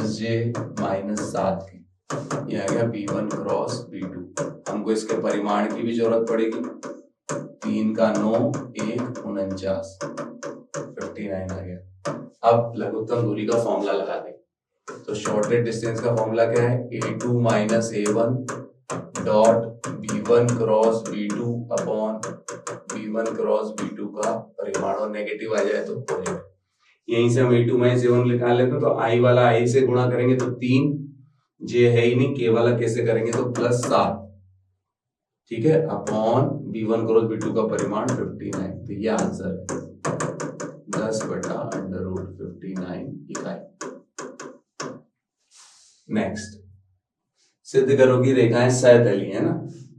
j - 7k, ये आ गया b1 क्रॉस b2। हमको इसके परिमाण की भी जरूरत पड़ेगी, 3 का 9 1 49, 59 आ गया। अब लघुत्तम दूरी का फॉर्मूला लगा दें, तो शॉर्टेस्ट डिस्टेंस का फॉर्मूला क्या है, a2 - a1 dot b1 cross b2 upon b1 cross b2 का परिमाण, और नेगेटिव आ जाए तो पॉजिटिव। यहीं से हम a2 - a1 निकाल लेते हैं, तो i वाला i से गुणा करेंगे तो 3, j है ही नहीं, k वाला कैसे करेंगे तो +7, ठीक है, अपॉन b1 क्रॉस b2 का परिमाण 59, तो ये आंसर है 10/√59 इकाई। नेक्स्ट, सिद्ध करो कि रेखाएं सहतली है ना,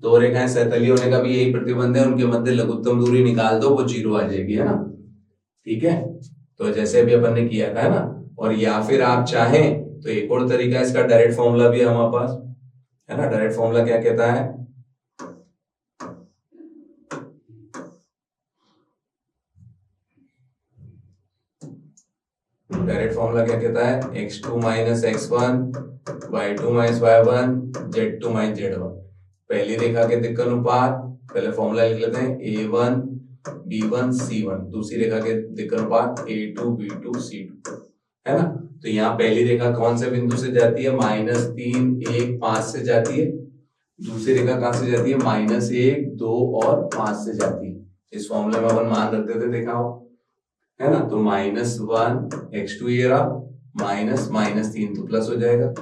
दो रेखाएं सहतली होने का भी यही प्रतिबंध है, उनके मध्य लघुत्तम दूरी निकाल दो, वो 0 आ जाएगी, है ना, ठीक है। तो जैसे अभी अपन ने किया था, है ना, और या फिर आप चाहें तो एक और तरीका, इसका डायरेक्ट फॉर्मूला भी है हमारे पास, है ना। डायरेक्ट फॉर्मूला क्या कहता है, डायरेक्ट फॉर्मूला क्या कहता है, x2 - x1 y2 - y1 z2 - z1। पहली रेखा के दिक् अनुपात, पहले फॉर्मूला लिख लेते हैं, a1 b1 c1, दूसरी रेखा के दिक् अनुपात a2 b2 c2, है ना। तो यहाँ पहली रेखा कौन से बिंदु से जाती है, -3 1 5 से जाती है, दूसरी रेखा कहां से जाती है, -1 2 और 5 से जाती है। इस फॉर्मूले में अपन मान रखते थे, देखा हो, है ना, तो -1 x2 ये रहा, -3 तो प्लस हो जाएगा,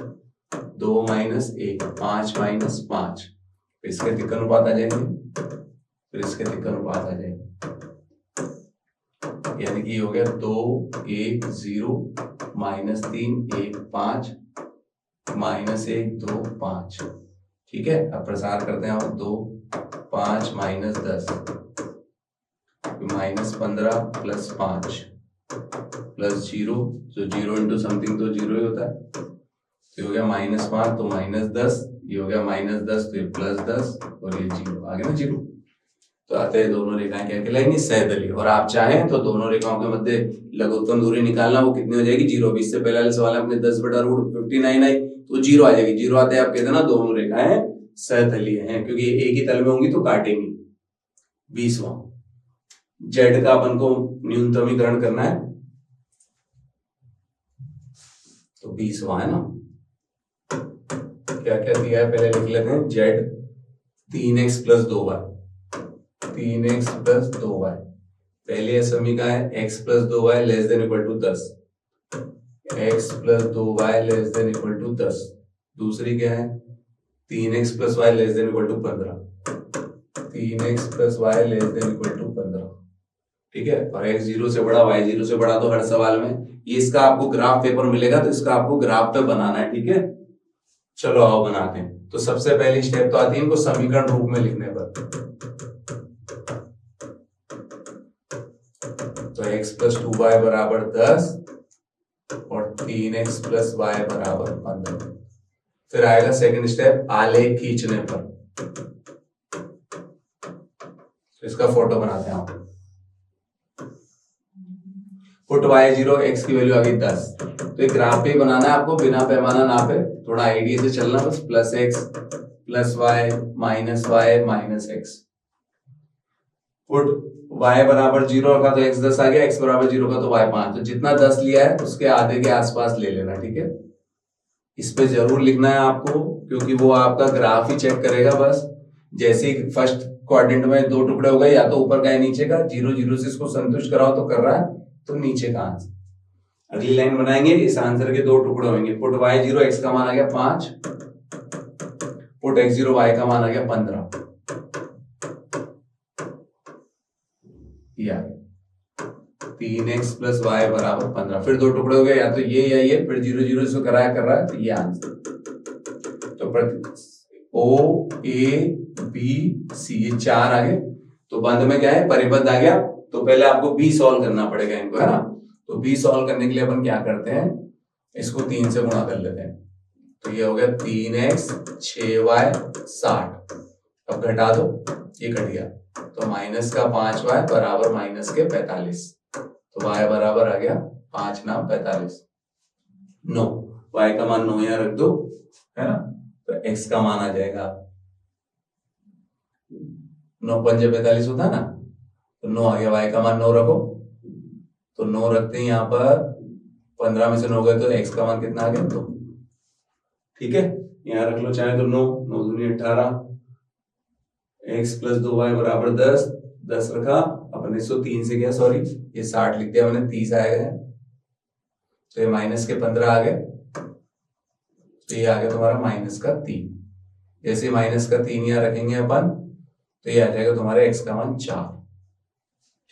2 - 1 5 - 5, इसके दिक् अनुपात आ जाएंगे, फिर इसके दिक् अनुपात आ जाएंगे, यानी कि हो गया 2 1 0 -3 1 5 -1 2 5, ठीक है। अब प्रसार करते हैं हम, 2 5 -10 -15 + 5 + 0, तो 0 इंटू समथिंग तो 0 ही होता है, तो हो गया -5 तो -10, ये हो गया -10 तो ये +10 और ये 0 आ गया ना 0। तो अतः दोनों रेखाएं क्या कहलाएंगी, सहतली। और आप चाहें तो दोनों रेखाओं के मध्य लघुत्तम दूरी निकालना, वो कितनी हो जाएगी, 0। इससे पहले वाले सवाल में अपने 10/√59 आई, तो 0 आ जाएगी, 0 आते आप कहते ना दोनों रेखाएं सहतलीय हैं, क्योंकि एक ही तल में होंगी तो काटेंगी। 20वां, जेड का अपन को न्यूनतमीकरण करना है, तो 20वां है ना, क्या क्या दिया है पहले लिख लेते हैं, Z 3x + 2y, 3x + 2y, पहली समीकरण है x + 2y ≤ 10, x + 2y ≤ 10, दूसरी क्या है 3x + y ≤ 15, 3x + y ≤ 15, ठीक है। और x 0 से बड़ा y 0 से बड़ा, तो हर सवाल में ये इसका आपको ग्राफ पेपर मिलेगा, तो इसका आपको ग्राफ पे बनाना है, ठीक है। चलो आओ बनाते हैं। तो सबसे पहली स्टेप तो आती है इनको समीकरण रूप में लिखने पर। तो x प्लस 2y बराबर 10 और 3x प्लस y बराबर 15। फिर आएगा सेकंड स्टेप आलेख खींचने पर। तो इसका फोटो बनाते हैं आप। पुट y0 x की वैल्यू आ गई 10। तो एक ग्राफ पे बनाना है आपको, बिना पैमाना नापे, थोड़ा आइडिया से चलना बस। Plus x plus y minus x। Put y बराबर 0 रखा तो x 10 आ गया, x बराबर 0 का तो y 5। तो जितना 10 लिया है उसके आधे के आसपास ले लेना, ठीक है। इस पे जरूर लिखना है आपको, क्योंकि वो आपका ग्राफ ही चेक करेगा। बस जैसे ही फर्स्ट क्वाड्रेंट में दो टुकड़े हो गए, या तो ऊपर का या नीचे का, 0 0 से इसको संतुष्ट कराओ तो कर रहा है, तो नीचे का आंसर। अगली लाइन बनाएंगे, इस आंसर के दो टुकड़े होंगे। पुट y0 x का मान आ गया 5, पुट x0 y का मान आ गया 15। या 3x प्लस y बराबर 15। फिर दो टुकड़े हो गए, या तो ये, फिर 0 0 से कर रहा है, तो ये आंसर। तो O A B C ये चार आ गए। तो बंद में क्या है, परिबद्ध आ गया। तो पहले आपको B सॉल्व करना पड़ेगा इनको, है ना। तो B सॉल्व करने के लिए अपन क्या करते हैं, इसको 3 से गुणा कर लेते हैं। तो ये हो गया 3x 6y 60। अब घटा दो, ये कट गया। तो माइनस का 5y बराबर माइनस के 45। तो y बराबर आ गया 5 9 45। 9 y का मान 9 यहाँ रख दो, है ना। तो x का मान आ जाएगा 9 5 45 होता है ना। तो 9 आ गया, y का मान 9 रखो। तो 9 रखते हैं यहाँ पर, 15 में से 9 गए तो x का मान कितना आ गया 2। ठीक है, यहाँ रख लो चाहे तो 9 9 दूनी 18। x प्लस 2y बराबर 10 10 रखा अपने, 3 से गया, सॉरी ये 60 लिख दिया मैंने, 30 आएगा। तो ये माइनस के 15 आ गए। तो ये आ गया तुम्हारा माइनस का 3। जैसे माइनस का 3 यहाँ रखेंगे अपन, तो ये आ जाएगा तुम्हारे x का मान 4।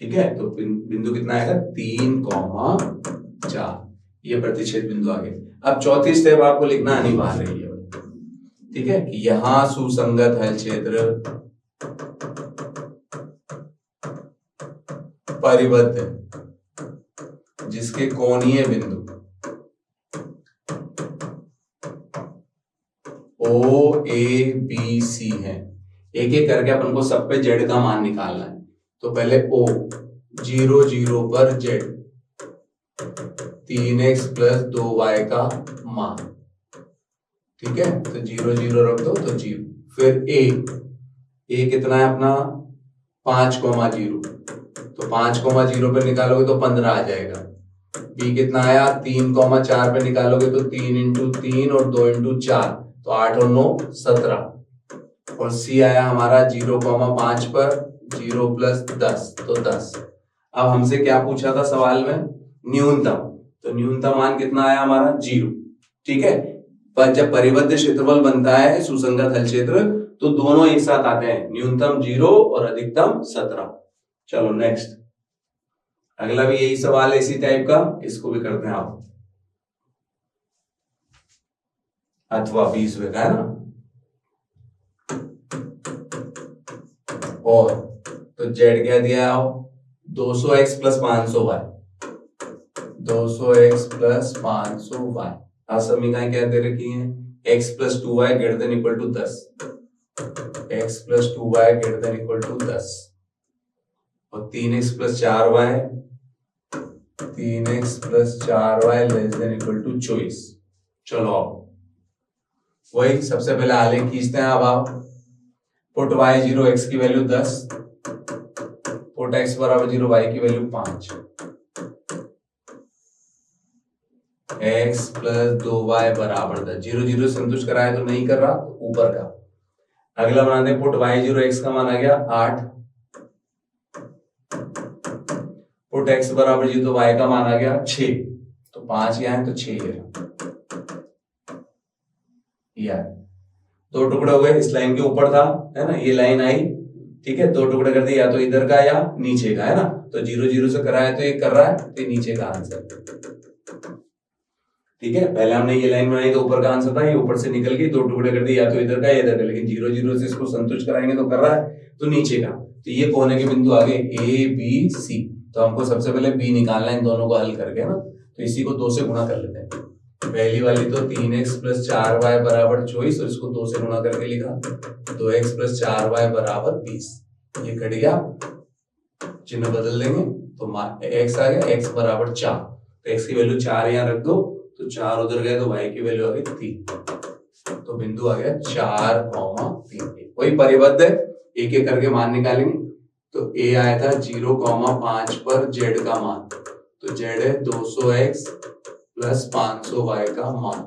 ठीक है, तो बिंदु कितना आएगा 3,4। ये प्रतिच्छेद बिंदु आ गए। अब चौथी स्टेप आपको लिखना अनिवार्य है, ठीक है, कि यहां सुसंगत हल क्षेत्र परिबद्ध है, जिसके कोणीय बिंदु O A B C है। एक एक करके अपन को सब पे z का मान निकालना है। तो पहले O 0 0 पर z 3x प्लस 2y का मान, ठीक है। तो 0 0 रख दो तो 0। फिर A कितना है अपना 5,0। तो 5,0 पे निकालोगे तो 15 आ जाएगा। B कितना आया 3,4 पे निकालोगे तो 3 इंटू 3 और 2 इंटू 4, तो 8 और 9 17। और C आया हमारा 0,5 पर 0 प्लस 10 तो 10। अब हमसे क्या पूछा था सवाल में, न्यूनतम। तो न्यूनतम मान कितना आया हमारा 0, ठीक है। पर जब परिबद्ध क्षेत्रफल बनता है सुसंगत हल क्षेत्र, तो दोनों एक साथ आते हैं, न्यूनतम 0 और अधिकतम 17। चलो नेक्स्ट, अगला भी यही सवाल है इसी टाइप का, इसको भी करते हैं आप, अथवा 20वें का, है ना। और तो z क्या दिया है 200x plus 500y, 200x plus 500y। आप समीकरण क्या दे रखी हैं, x plus 2y greater than equal to 10, x plus 2y greater than equal to 10, और 3x plus 4y, 3x plus 4y less than equal to 24। चलो आओ वही सबसे पहले आलेख खींचते हैं। अब आप पुट y0 x की वैल्यू 10, पुट x बराबर 0 y की वैल्यू 5, x प्लस 2y बराबर 10। 0 0 संतुष्ट कराए तो नहीं कर रहा, तो ऊपर का। अगला बनाते हैं, पुट y0 x का मान आ गया 8, पुट x बराबर 0 तो y का मान आ गया 6। तो 5 यहाँ है तो 6 है। दो टुकड़े हो गए, इस लाइन के ऊपर था, है ना, ये लाइन आई, ठीक है। दो टुकड़े कर दिए, या तो इधर का या नीचे का, है ना। तो 0 0 से कराया तो ये कर रहा है, तो ये नीचे का आंसर। ठीक है, पहले हमने ये लाइन बनाई तो ऊपर का आंसर था, ये ऊपर से निकल गई, दो टुकड़े कर दिए, या तो इधर का या इधर का, लेकिन 0 0 से इसको संतुष्ट कराएंगे तो कर रहा है, तो नीचे का, तो ये कोने के बिंदु आ गए ए बी सी। तो हमको सबसे पहले बी निकालना है इन दोनों को हल करके ना, तो इसी को 2 से गुणा कर लेते हैं। पहली वाली तो 3x + 4y बराबर 24, और इसको 2 से गुणा करके लिखा 2x + 4y बराबर 20। ये कट गया, चिन्ह बदल देंगे तो x आ गया, x बराबर 4, तो x की वैल्यू 4 यहाँ रख दो, तो 4 उधर गए तो y की वैल्यू आ गई 3, तो बिंदु आ गया 4,3। वही परिबद्ध है, एक एक करके मान निकालेंगे। तो a आया था 0,5 पर z का मान, तो z है 200x + 500y का मान,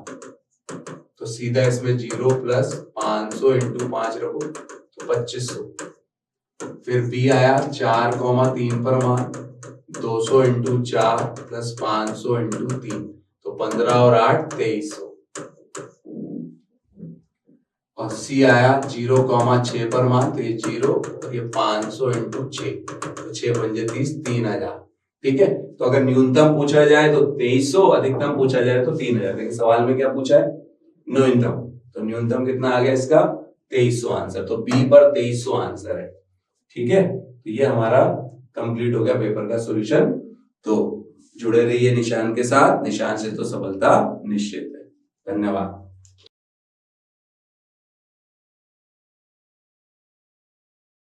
तो सीधा इसमें 0 + 500 × 5 रखो तो 2500। फिर b आया 4,3 पर मान, 200 × 4 + 500 × 3, तो 15 और 8 2300। और c आया 0,6 पर मान, तो ये 0 और ये 500 × 6, तो 6 पंजे 30, 3000। ठीक है, तो अगर न्यूनतम पूछा जाए तो 2300, अधिकतम पूछा जाए तो 3000, लेकिन सवाल में क्या पूछा है, न्यूनतम, तो न्यूनतम कितना आ गया इसका 2300 आंसर, तो बी पर 2300 आंसर है। ठीक है, तो ये हमारा कंप्लीट हो गया पेपर का सॉल्यूशन। तो जुड़े रहिए निशान के साथ, निशान से तो सफलता निश्चित है। धन्यवाद।